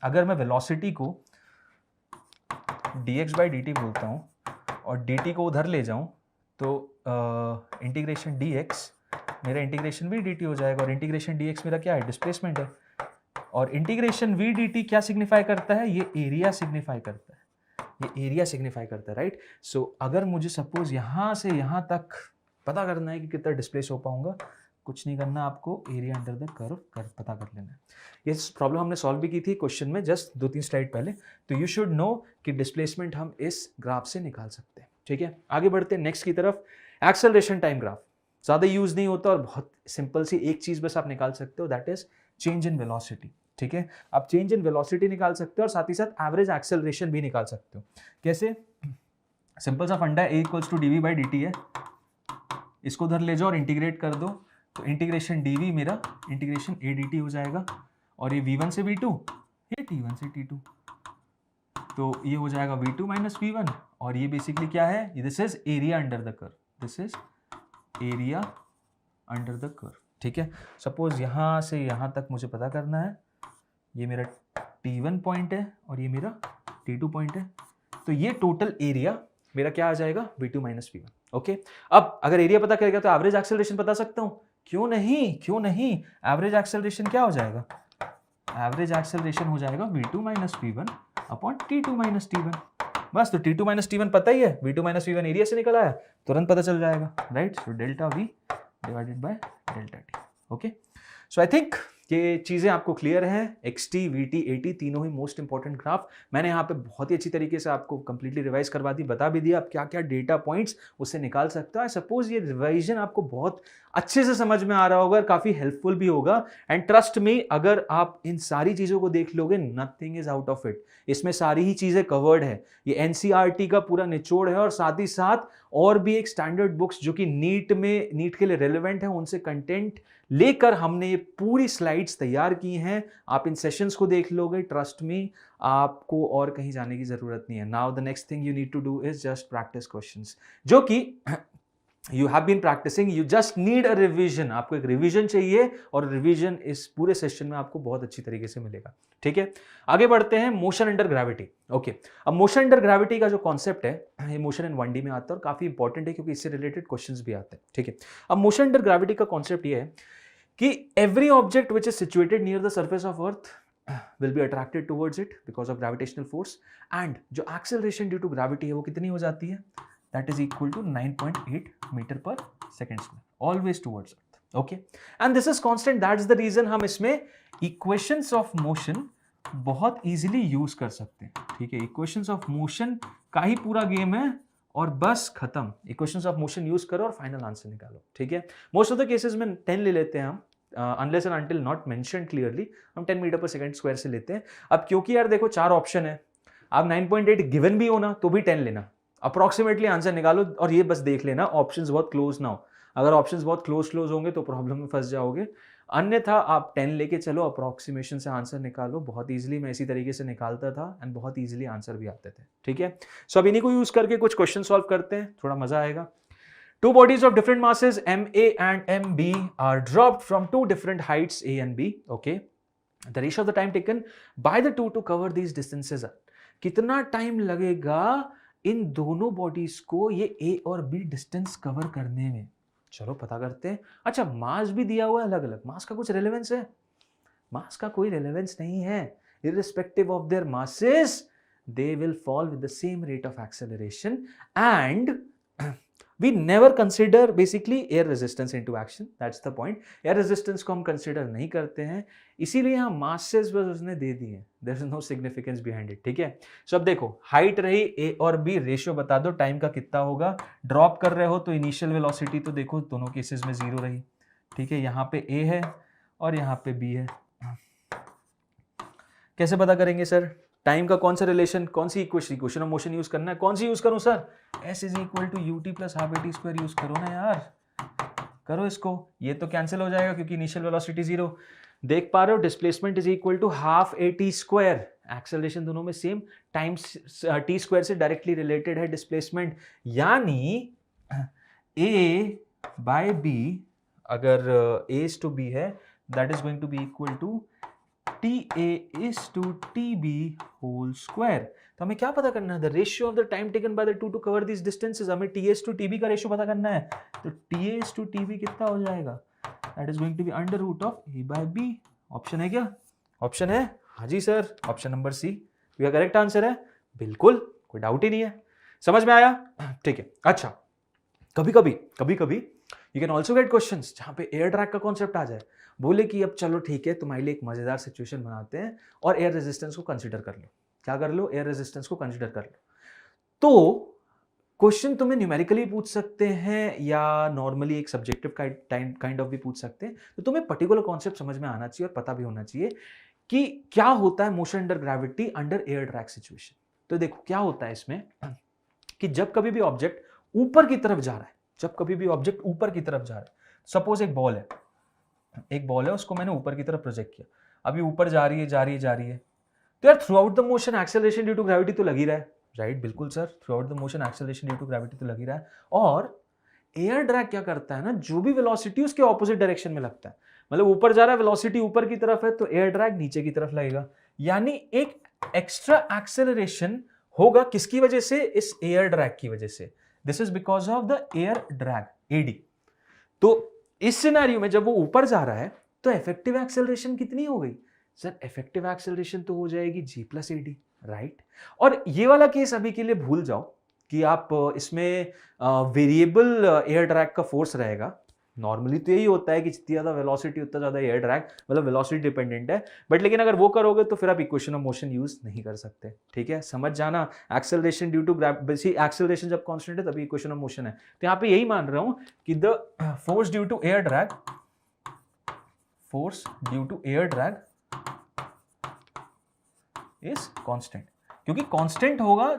अगर मैं वेलोसिटी को dx बाई dt बोलता हूँ और dt को उधर ले जाऊं तो इंटीग्रेशन dx मेरा इंटीग्रेशन v dt हो जाएगा, और इंटीग्रेशन dx मेरा क्या है, डिस्प्लेसमेंट है। और इंटीग्रेशन v dt क्या सिग्निफाई करता है, ये एरिया सिग्निफाई करता है, ये एरिया सिग्निफाई करता है, राइट। सो अगर मुझे सपोज यहाँ से यहाँ तक पता करना है कि कितना डिस्प्लेस हो पाऊंगा, कुछ नहीं करना, आपको एरिया अंडर द कर्व पता कर लेना है। ये प्रॉब्लम हमने सॉल्व भी की थी क्वेश्चन में जस्ट 2-3 स्लाइड पहले। तो यू शुड नो कि डिस्प्लेसमेंट हम इस ग्राफ से निकाल सकते हैं। ठीक है, आगे बढ़ते हैं नेक्स्ट की तरफ। एक्सेलरेशन टाइम ग्राफ ज़्यादा यूज नहीं होता और बहुत सिंपल सी एक चीज़ बस आप निकाल सकते हो, that is change in velocity. ठीक है, आप चेंज इन वेलोसिटी निकाल सकते हो और साथ ही साथ एवरेज एक्सेलरेशन भी निकाल सकते हो। कैसे, सिंपल सा फंडा है, a equals to dv by dt है, इसको उधर ले जाओ और इंटीग्रेट कर दो, तो इंटीग्रेशन dv मेरा इंटीग्रेशन a dt हो जाएगा, और ये v1 से v2, ये t1 से t2। तो ये हो जाएगा v2 माइनस v1 और ये बेसिकली क्या है, this is area under the curve, this is area under the curve. ठीक है, सपोज यहाँ से यहाँ तक मुझे पता करना है, ये मेरा T1 पॉइंट है और ये मेरा T2 पॉइंट है, तो ये टोटल एरिया मेरा क्या आ जाएगा, v2 माइनस v1। ओके, अब अगर एरिया पता करेगा तो एवरेज एक्सेलरेशन बता सकता हूँ, क्यों नहीं, एवरेज एक्सेलरेशन क्या हो जाएगा, एवरेज एक्सेलरेशन हो जाएगा v2 minus v1 upon T2 minus T1। बस, तो T2 माइनस T1 पता ही है, v2 माइनस v1 एरिया से निकल आया, तुरंत पता चल जाएगा, right. So delta v divided by delta t। Okay, so I think ये चीज़ें आपको क्लियर हैं। XT, VT, AT तीनों ही मोस्ट इंपॉर्टेंट ग्राफ मैंने यहाँ पे बहुत ही अच्छी तरीके से आपको कंप्लीटली रिवाइज करवा दी, बता भी दिया आप क्या क्या डेटा पॉइंट्स उससे निकाल सकता है। सपोज ये रिवाइजन आपको बहुत अच्छे से समझ में आ रहा होगा, काफ़ी हेल्पफुल भी होगा, एंड ट्रस्ट मी अगर आप इन सारी चीज़ों को देख लोगे, nothing is out of it, इसमें सारी ही चीज़ें कवर्ड है, ये NCERT का पूरा निचोड़ है, और साथ ही साथ और भी एक स्टैंडर्ड बुक्स जो कि नीट के लिए रेलेवेंट है, उनसे कंटेंट लेकर हमने ये पूरी स्लाइड्स तैयार की हैं। आप इन सेशंस को देख लोगे, ट्रस्ट मी आपको और कहीं जाने की जरूरत नहीं है। Now the next thing you need to do is just practice questions, जो कि you have been practicing, you just need a revision, आपको एक रिवीजन चाहिए, और रिवीजन इस पूरे सेशन में आपको बहुत अच्छी तरीके से मिलेगा। ठीक है, आगे बढ़ते हैं, मोशन अंडर ग्रेविटी। ओके, अब मोशन अंडर ग्रेविटी का जो कॉन्सेप्ट है, ये मोशन इन 1D में आता है और काफी इंपॉर्टेंट है क्योंकि इससे रिलेटेड क्वेश्चंस भी आते हैं। ठीक है, अब मोशन अंडर ग्रेविटी का कॉन्सेप्ट ये है कि every object which is situated near the surface of earth will be attracted towards it because of gravitational force, and जो acceleration due to gravity है वो कितनी हो जाती है, that is equal to 9.8 meter per second square, always towards earth. Okay, and this is constant, that's the reason हम इसमें equations of motion बहुत easily use कर सकते हैं। ठीक है, equations of motion का ही पूरा गेम है और बस खत्म, equations of motion use करो और फाइनल आंसर निकालो। ठीक है, मोस्ट ऑफ द केसेस में 10 ले लेते हैं हम, unless and until not mentioned clearly, हम 10 मीटर पर सेकंड स्क्वायर से लेते हैं। अब क्योंकि यार देखो 4 ऑप्शन है, आप 9.8 गिवन भी हो ना तो भी 10 लेना, अप्रोक्सीमेटली आंसर निकालो, और ये बस देख लेना ऑप्शंस बहुत क्लोज ना हो, अगर ऑप्शंस बहुत क्लोज होंगे तो प्रॉब्लम में फंस जाओगे, अन्यथा आप 10 लेके चलो, अप्रोक्सीमेशन से आंसर निकालो, बहुत ईजिली मैं इसी तरीके से निकालता था एंड बहुत ईजिली आंसर भी आते थे। ठीक है, सो अब इन्हीं को यूज करके कुछ क्वेश्चन सॉल्व करते हैं, थोड़ा मजा आएगा। Two bodies of different masses MA and MB are dropped from two different heights A and B. Okay, the ratio of the time taken by the two to cover these distances are, कितना टाइम लगेगा इन दोनों बॉडीज को ये A और B डिस्टेंस कवर करने में, चलो पता करते हैं। अच्छा, मास भी दिया हुआ है अलग अलग, मास का कुछ रेलेवेंस है, मास का कोई रेलेवेंस नहीं है, irrespective of their masses they will fall with the same rate of acceleration, and we never consider basically air resistance into action, that's the point, air resistance को हम consider नहीं करते हैं, इसीलिए यहाँ masses बस उसने दे दिए, there is no significance behind it। ठीक है, so अब देखो हाइट रही A और B, रेशियो बता दो टाइम का कितना होगा, ड्रॉप कर रहे हो तो इनिशियल वेलोसिटी तो देखो दोनों केसेस में 0 रही। ठीक है, यहाँ पे A है और यहाँ पे B है, कैसे पता करेंगे सर, टाइम का कौन सा रिलेशन, कौन सी इक्वेशन ऑफ मोशन यूज करना है, कौन सी यूज करूं sir, S is equal to ut plus half at square use करो ना यार, करो इसको, ये तो कैंसिल हो जाएगा क्योंकि इनिशियल वेलोसिटी 0, देख पा रहे हो, displacement is equal to half at square, acceleration दोनों में सेम, टाइम t स्क्वायर से डायरेक्टली रिलेटेड है डिस्प्लेसमेंट, यानी a बाय b, अगर a is to b है, that is going to be equal to TA is to TB whole square। तो हमें क्या पता करना है, the ratio of the time taken by the two to cover these distances, हमें TA is to TB का रेशियो पता करना है, तो TA is to TB कितना हो जाएगा, that is going to be under root of A by B। Option है क्या, ऑप्शन है, हाँ जी सर, ऑप्शन नंबर सी ये करेक्ट आंसर है, बिल्कुल कोई डाउट ही नहीं है, समझ में आया। ठीक है, अच्छा कभी कभी you can also get questions जहाँ पे एयर ड्रैग का कॉन्सेप्ट आ जाए, बोले कि अब चलो ठीक है तुम्हारे लिए एक मजेदार सिचुएशन बनाते हैं और एयर रेजिस्टेंस को कंसीडर कर लो, क्या कर लो, एयर रेजिस्टेंस को कंसीडर कर लो, तो क्वेश्चन तुम्हें न्यूमेरिकली पूछ सकते हैं या नॉर्मली एक सब्जेक्टिव काइंड ऑफ भी पूछ सकते हैं, तो तुम्हें पर्टिकुलर कॉन्सेप्ट समझ में आना चाहिए और पता भी होना चाहिए कि क्या होता है motion under gravity under air drag situation. तो देखो क्या होता है इसमें कि जब कभी भी ऑब्जेक्ट ऊपर की तरफ जा रहा है, सपोज एक बॉल है, उसको मैंने ऊपर की तरफ प्रोजेक्ट किया, अभी ऊपर जा रही है, तो यार throughout the motion acceleration due to gravity तो लग ही रहा है, राइट? बिल्कुल sir, throughout the motion acceleration due to gravity तो लग ही रहा है। और एयर ड्रैग क्या करता है ना, जो भी वेलोसिटी उसके ऑपोजिट डायरेक्शन में लगता है, मतलब ऊपर जा रहा है, वेलोसिटी ऊपर की तरफ है, तो एयर ड्रैग नीचे की तरफ लगेगा। यानी एक एक्स्ट्रा एक्सेलरेशन होगा किसकी वजह से? इस एयर ड्रैग की वजह से। This is because of the air drag, एडी। तो इस सिनेरियो में जब वो ऊपर जा रहा है तो इफेक्टिव एक्सेलरेशन कितनी हो गई सर? इफेक्टिव एक्सेलरेशन तो हो जाएगी जी प्लस एडी, राइट? और ये वाला केस अभी के लिए भूल जाओ कि आप इसमें वेरिएबल एयर ड्रैग का फोर्स रहेगा। नॉर्मली तो यही होता है कि जितनी ज्यादा वेलोसिटी उतना ज्यादा एयर ड्रैग, मतलब वेलोसिटी डिपेंडेंट है। बट लेकिन अगर वो करोगे तो फिर आप इक्वेशन ऑफ मोशन यूज नहीं कर सकते, ठीक है? समझ जाना, acceleration due to gravity, acceleration जब कांस्टेंट है तभी इक्वेशन ऑफ मोशन है। तो यहाँ पे यही मान रहा हूं कि the force due to air drag, force due to air drag is constant, क्योंकि कांस्टेंट होगा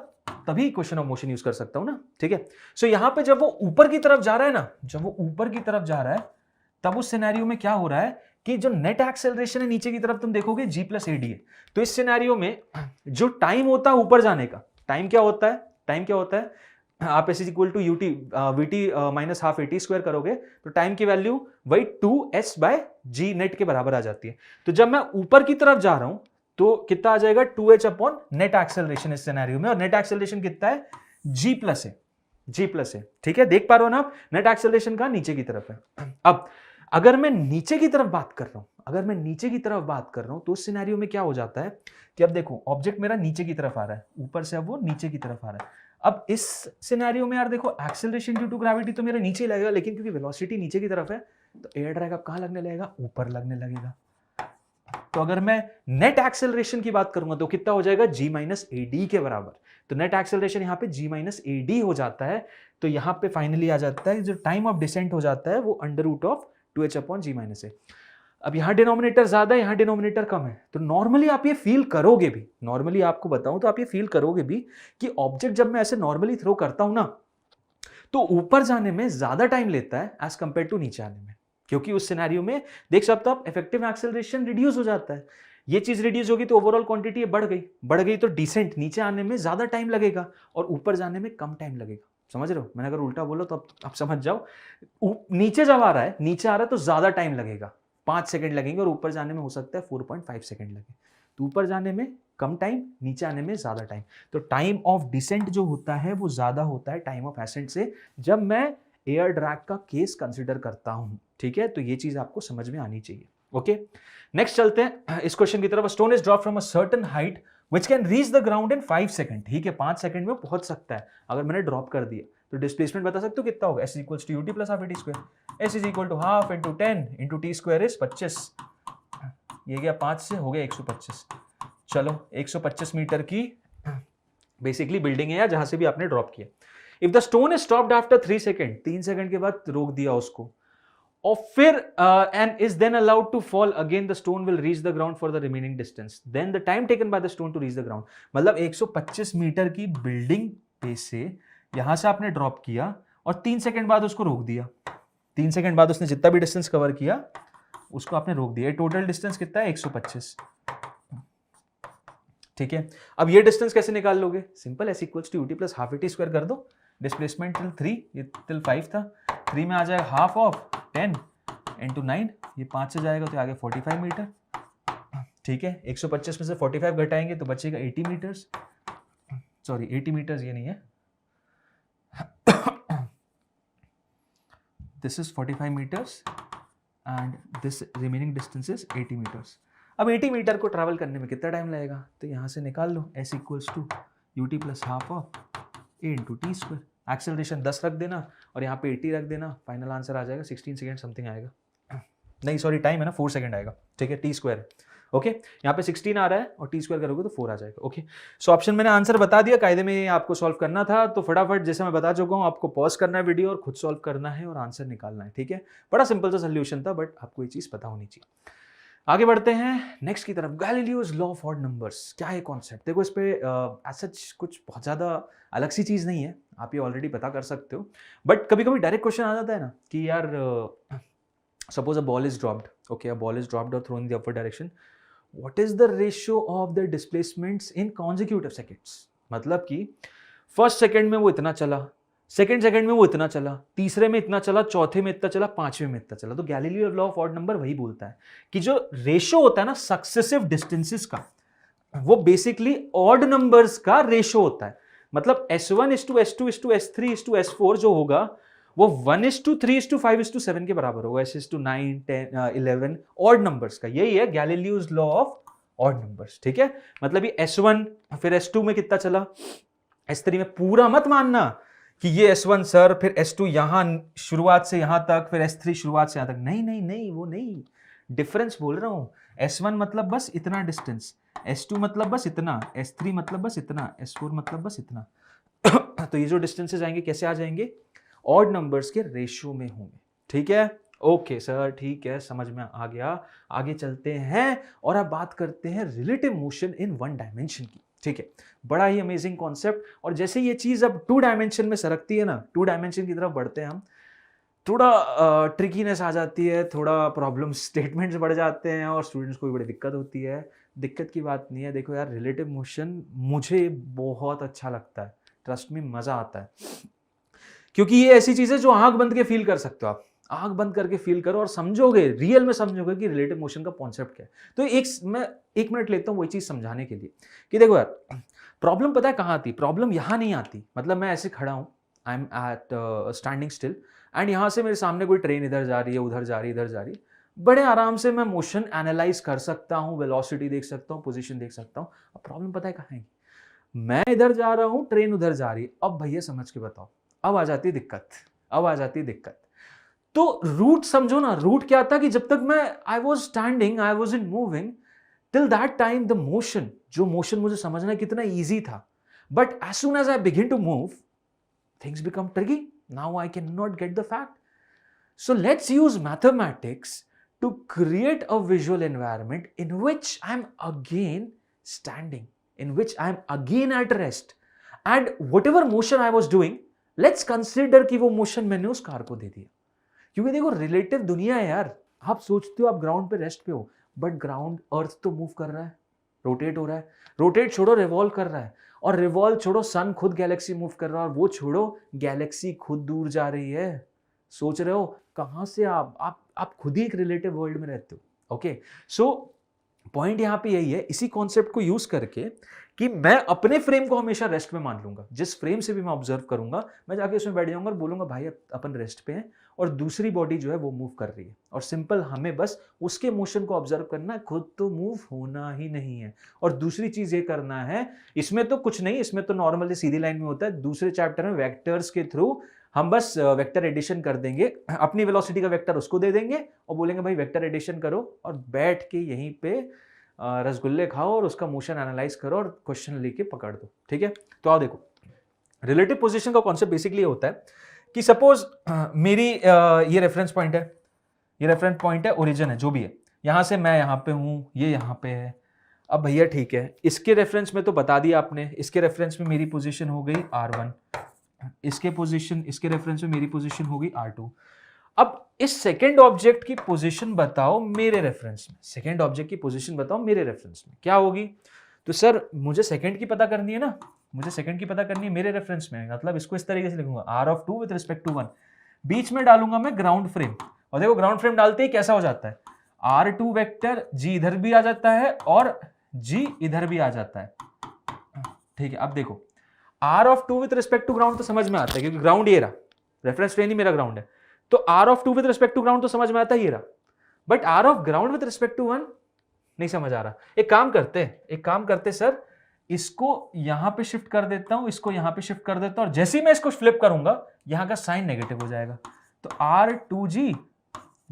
तभी इक्वेशन ऑफ मोशन यूज कर सकता हूं ना, ठीक है? सो यहां पे जब वो ऊपर की तरफ जा रहा है ना, जब वो ऊपर की तरफ जा रहा है तब उस सिनेरियो में क्या हो रहा है कि जो नेट एक्सेलरेशन है नीचे की तरफ तुम देखोगे जी प्लस एडी है। तो इस सिनेरियो में जो टाइम होता है ऊपर जाने का, टाइम क्या होता है? टाइम क्या होता है? आप S is equal to UT VT minus half AT square करोगे तो टाइम की वैल्यू वही 2s बाय जी नेट के बराबर आ जाती है। तो जब मैं ऊपर की तरफ जा रहा हूं तो कितना आ जाएगा? 2h अपॉन नेट एक्सेलरेशन इस सिनेरियो में, और नेट एक्सेलरेशन कितना है? g प्लस है, g प्लस है, ठीक है? देख पा रहे हो ना आप, नेट एक्सेलरेशन का नीचे की तरफ है। अब अगर मैं नीचे की तरफ बात कर रहा हूं, अगर मैं नीचे की तरफ बात कर रहा हूं तो उस सिनेरियो में क्या हो जाता है कि अब देखो ऑब्जेक्ट मेरा नीचे की तरफ आ रहा है, ऊपर से अब वो नीचे की तरफ आ रहा है। अब इस सिनेरियो में यार देखो एक्सेलरेशन ड्यू टू ग्रेविटी तो मेरा नीचे लगेगा, लेकिन क्योंकि वेलोसिटी नीचे की तरफ है तो एयर ड्रैग अब कहां लगने लगेगा? ऊपर लगने लगेगा। तो अगर मैं नेट एक्सेलरेशन की बात करूंगा तो कितना हो जाएगा? g माइनस एडी के बराबर। तो नेट एक्सेलरेशन यहां पे g माइनस एडी हो जाता है। तो यहां पे फाइनली आ जाता है जो टाइम ऑफ डिसेंट हो जाता है वो under root of 2h upon g minus a. अब यहां डिनोमिनेटर ज्यादा है, यहां डिनोमिनेटर कम है, तो नॉर्मली आप ये फील करोगे भी, नॉर्मली आपको बताऊं तो आप ये फील करोगे भी कि ऑब्जेक्ट जब मैं ऐसे नॉर्मली थ्रो करता हूं ना तो ऊपर जाने में ज्यादा टाइम लेता है एज कंपेयर टू नीचे आने में, क्योंकि उस सिनेरियो में देख सकते हो आप इफेक्टिव एक्सेलरेशन रिड्यूस हो जाता है। ये चीज रिड्यूस होगी तो ओवरऑल क्वांटिटी बढ़ गई तो डिसेंट नीचे आने में ज्यादा टाइम लगेगा और ऊपर जाने में कम टाइम लगेगा। समझ रहे हो? मैंने अगर उल्टा बोला तो आप समझ जाओ, नीचे जब आ रहा है, नीचे आ रहा है तो ज्यादा टाइम लगेगा, 5 सेकंड लगेंगे, और ऊपर जाने में हो सकता है 4.5 सेकंड लगे। तो ऊपर जाने में कम टाइम, नीचे आने में ज्यादा टाइम। तो टाइम ऑफ डिसेंट जो होता है वो ज्यादा होता है टाइम ऑफ एसेंट से, जब मैं एयर ड्रैग का केस कंसिडर करता हूं, ठीक है? तो ये चीज आपको समझ में आनी चाहिए। ओके, नेक्स्ट चलते हैं इस क्वेश्चन की तरफ। Stone is drop from a certain height which can reach the ground in 5 second. ठीक है, 5 सेकंड में पहुंच सकता है अगर मैंने ड्रॉप कर दिया। तो डिस्प्लेसमेंट बता सकते हो कितना होगा? s equals to UT plus half AT square. s is equal to half into 10 into T square is 25। ये गया 5 से, हो गया 125। चलो 125 मीटर की बेसिकली बिल्डिंग है या जहां से भी आपने ड्रॉप किया। If the stone is stopped after 3 second, 3 second के बाद रोक दिया उसको, और फिर and is then allowed to fall again, the stone will reach the ground for the remaining distance, then the time taken by the stone to reach the ground. मतलब 125 मीटर की बिल्डिंग पे से यहां से आपने ड्रॉप किया और 3 सेकंड बाद उसको रोक दिया। 3 सेकंड बाद उसने जितना भी डिस्टेंस कवर किया उसको आपने रोक दिया। टोटल डिस्टेंस कितना है? 125। ठीक है, अब ये डिस्टेंस कैसे निकाल लोगे? Simple, s equals to UT plus half AT square कर दो। डिस्प्लेसमेंट टिल 3, ये टिल 5 था, 3 में आ जाएगा हाफ ऑफ 10 इंटू 9, ये 5 से जाएगा तो आगे 45 मीटर। ठीक है, 125 में से 45 घटाएंगे तो बचेगा 80 मीटर्स, सॉरी 80 मीटर्स ये नहीं है, this is 45 meters and this remaining distance is 80 meters. अब 80 मीटर को ट्रैवल करने में कितना टाइम लगेगा? तो यहाँ से निकाल लो, s equals to UT plus half of A into T square. Acceleration 10 रख देना और यहाँ पे 80 रख देना, फाइनल आंसर आ जाएगा 16 सेकेंड समथिंग आएगा। नहीं सॉरी, टाइम है ना, 4 सेकेंड आएगा। ठीक है, टी स्क्वायर, ओके, यहाँ पे 16 आ रहा है और टी स्क्वायर करोगे तो 4 आ जाएगा। ओके, सो ऑप्शन मैंने आंसर बता दिया, कायदे में आपको सॉल्व करना था, तो फटाफट जैसे मैं बता चुका हूँ आपको पॉज करना है वीडियो और खुद सॉल्व करना है और आंसर निकालना है। ठीक है, बड़ा सिंपल सा सोल्यूशन था, बट आपको ये चीज पता होनी चाहिए। आगे बढ़ते हैं नेक्स्ट की तरफ। Galileo's law of odd numbers, क्या है कॉन्सेप्ट? देखो इस पे सच कुछ बहुत ज़्यादा अलग सी चीज़ नहीं है, आप ये ऑलरेडी पता कर सकते हो, बट कभी कभी डायरेक्ट क्वेश्चन आ जाता है ना कि यार suppose a ball is dropped, okay, a ball is dropped और thrown in the upward direction, what is the ratio of the displacements in consecutive seconds, मतलब कि फर्स्ट सेकेंड में वो इतना चला, सेकेंड सेकेंड में वो इतना चला, तीसरे में इतना चला, चौथे में इतना चला, पांचवें में इतना चला। तो Galileo law of odd number वही बोलता है कि जो रेशियो होता है ना सक्सेसिव डिस्टेंसेस का, वो बेसिकली ऑड नंबर्स का रेशियो होता है। मतलब S1 is to S2 is to S3 is to S4 जो होगा वो 1 is to 3 is to 5 is to 7 के बराबर होगा, S is to 9 10 11 odd numbers का। यही है Galileo's law of odd numbers, ठीक है। मतलब ये S1 फिर S2 में कितना चला, S3 में, पूरा मत मानना कि ये S1 सर फिर S2 यहां शुरुआत से यहां तक, फिर S3 शुरुआत से यहां तक, नहीं नहीं नहीं, वो नहीं, डिफरेंस बोल रहा हूं। S1 मतलब बस इतना डिस्टेंस, S2 मतलब बस इतना, S3 मतलब बस इतना, S4 मतलब बस इतना। तो ये जो डिस्टेंसेस आएंगे कैसे आ जाएंगे, ऑड नंबर्स के रेशियो में होंगे, ठीक है। ओके सर, ठीक है, समझ में आ गया। आगे चलते हैं और अब बात करते हैं relative motion in one dimension की, ठीक है। बड़ा ही अमेजिंग कॉन्सेप्ट। और जैसे ये चीज अब 2 डायमेंशन में सरकती है ना, 2 डायमेंशन की तरफ बढ़ते हैं हम, थोड़ा ट्रिकीनेस आ जाती है, थोड़ा प्रॉब्लम स्टेटमेंट्स बढ़ जाते हैं और स्टूडेंट्स को भी बड़ी दिक्कत होती है। दिक्कत की बात नहीं है, देखो यार, रिलेटिव मोशन मुझे बहुत अच्छा लगता है, ट्रस्ट में मजा आता है, क्योंकि ये ऐसी चीज है जो आंख बंद के फील कर सकते हो आप। आंख बंद करके फील करो और समझोगे, रियल में समझोगे कि रिलेटिव मोशन का कॉन्सेप्ट क्या है। तो मैं 1 मिनट लेता हूँ वही चीज समझाने के लिए कि देखो यार, प्रॉब्लम पता है कहाँ आती, प्रॉब्लम यहाँ नहीं आती। मतलब मैं ऐसे खड़ा हूँ, I am at standing still, and यहाँ से मेरे सामने कोई ट्रेन इधर जा रही है, उधर जा रही है, इधर जा रही है, बड़े आराम से मैं मोशन एनालाइज कर सकता हूँ, वेलोसिटी देख सकता हूँ, पोजीशन देख सकता हूँ। अब प्रॉब्लम पता है कहाँ है, मैं इधर जा रहा हूँ, ट्रेन उधर जा रही है। अब भैया समझ के बताओ, अब आ जाती है दिक्कत, अब आ जाती है दिक्कत। तो रूट समझो ना, रूट क्या था कि जब तक मैं I was standing, I was in moving, till that time the motion, जो मोशन मुझे समझना कितना ईजी था, but as soon as I begin to move, things become tricky. Now I cannot get the fact. So let's use mathematics to create a visual environment in which I'm again standing, in which I'm again at rest, and whatever motion I was doing, let's consider कि वो motion मैंने उस कार को दे दिया। क्योंकि देखो रिलेटिव दुनिया है यार, आप सोचते हो आप ग्राउंड पे रेस्ट पे हो, बट ग्राउंड अर्थ तो मूव कर रहा है, रोटेट हो रहा है, रोटेट छोड़ो रिवॉल्व कर रहा है, और रिवॉल्व छोड़ो सन खुद गैलेक्सी मूव कर रहा है, और वो छोड़ो गैलेक्सी खुद दूर जा रही है। सोच रहे हो कहां से आप खुद ही एक रिलेटिव वर्ल्ड में रहते हो। ओके, सो पॉइंट यहां पे यही है, इसी कॉन्सेप्ट को यूज करके कि मैं अपने फ्रेम को हमेशा रेस्ट में मान लूंगा। जिस फ्रेम से भी मैं ऑब्जर्व करूंगा, मैं जाके उसमें बैठ जाऊंगा और बोलूंगा भाई अपन रेस्ट पे हैं, और दूसरी बॉडी जो है वो मूव कर रही है, और सिंपल हमें बस उसके मोशन को ऑब्जर्व करना है, खुद तो मूव होना ही नहीं है। और दूसरी चीज ये करना है, इसमें तो कुछ नहीं, इसमें तो नॉर्मली सीधी लाइन में होता है। दूसरे चैप्टर में वेक्टर्स के थ्रू हम बस वेक्टर एडिशन कर देंगे, अपनी वेलोसिटी का वेक्टर उसको दे देंगे और बोलेंगे भाई वेक्टर एडिशन करो, और बैठ के यहीं पे रसगुल्ले खाओ और उसका मोशन एनालाइज करो और क्वेश्चन लेके पकड़ दो, ठीक है। तो आओ देखो, रिलेटिव पोजीशन का कॉन्सेप्ट बेसिकली होता है कि सपोज मेरी ये रेफरेंस पॉइंट है, ये रेफरेंस पॉइंट है, ओरिजिन है, जो भी है, यहां से मैं यहां पे हूं, ये यहां पे है। अब भैया ठीक है, इसके रेफरेंस में तो बता दिया आपने, इसके रेफरेंस में मेरी पोजीशन हो गई R1, इसके रेफरेंस में मेरी पोजीशन हो गई R2। अब इस सेकेंड ऑब्जेक्ट की पोजीशन बताओ मेरे रेफरेंस में, सेकेंड ऑब्जेक्ट की पोजीशन बताओ मेरे रेफरेंस में, क्या होगी। तो सर मुझे सेकेंड की पता करनी है ना, मुझे सेकेंड की पता करनी है मेरे रेफरेंस में, मतलब इसको इस तरीके से लिखूंगा R(2) विद रिस्पेक्ट टू 1, बीच में डालूंगा मैं ग्राउंड फ्रेम, और देखो ग्राउंड फ्रेम डालते ही कैसा हो जाता है, R2 वेक्टर G इधर भी आ जाता है और G इधर भी आ जाता है, ठीक है। अब देखो R(2) with respect to ground तो समझ में आता है, क्योंकि ग्राउंड ये रहा, रेफरेंस फ्रेम ही मेरा ग्राउंड है, तो R(2) with respect to ground तो समझ में आता है ये रहा, but R(ground) with respect to 1 नहीं समझ आ रहा। एक काम करते सर, इसको यहां पे शिफ्ट कर देता हूं, इसको यहां पे शिफ्ट कर देता हूं, और जैसे ही मैं इसको फ्लिप करूंगा यहां का साइन नेगेटिव हो जाएगा, तो R2G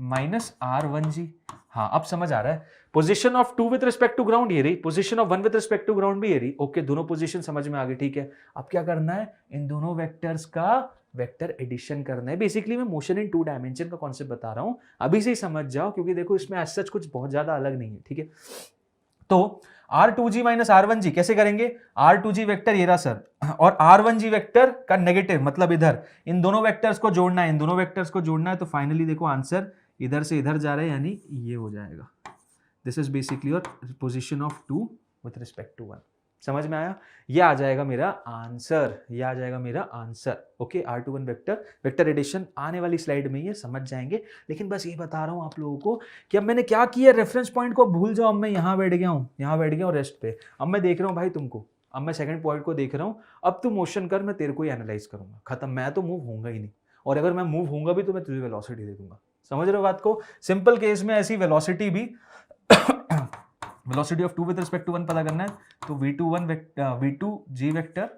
माइनस R1G। हाँ अब समझ आ रहा है, position of 2 with respect to ground ये रही, position of 1 with respect to ground भी ये रही। ओके, दोनों पोजीशन समझ में आ गई, ठीक है। अब क्या करना है, इन दोनों वेक्टर्स का वेक्टर एडिशन करना है। बेसिकली मैं मोशन इन 2 डायमेंशन का कॉन्सेप्ट बता रहा हूं, अभी से ही समझ जाओ, क्योंकि देखो इसमें एज सच कुछ बहुत ज्यादा अलग नहीं है, ठीक है। तो R2G माइनस R1G कैसे करेंगे, R2G वेक्टर ये रहा सर, और R1G वेक्टर का नेगेटिव, मतलब इधर इन दोनों वेक्टर्स को जोड़ना है, इन दोनों वेक्टर्स को जोड़ना है, तो फाइनली देखो आंसर इधर से इधर जा रहा है, यानी ये हो जाएगा, this is basically your position of 2 with respect to 1। समझ में आया? ये आ जाएगा मेरा आंसर, ये आ जाएगा मेरा answer. Okay, R21 vector addition आने वाली स्लाइड में ये समझ जाएंगे, लेकिन बस ये बता रहा हूँ आप लोगों को कि अब मैंने क्या किया, रेफरेंस पॉइंट को भूल जाओ। अब मैं यहाँ बैठ गया हूँ रेस्ट पे। अब मैं देख रहा हूँ भाई तुमको, अब मैं सेकंड पॉइंट को देख रहा हूँ। अब तू मोशन कर, मैं तेरे को ही एनालाइज करूंगा, खत्म। मैं तो मूव होऊंगा ही नहीं, और अगर मैं मूव होऊंगा भी तो मैं तुझे वेलोसिटी दे दूंगा। समझ रहे हो बात को? सिंपल केस में ऐसी वेलोसिटी भी velocity of 2 with respect to 1 पता करना है, तो v2g vector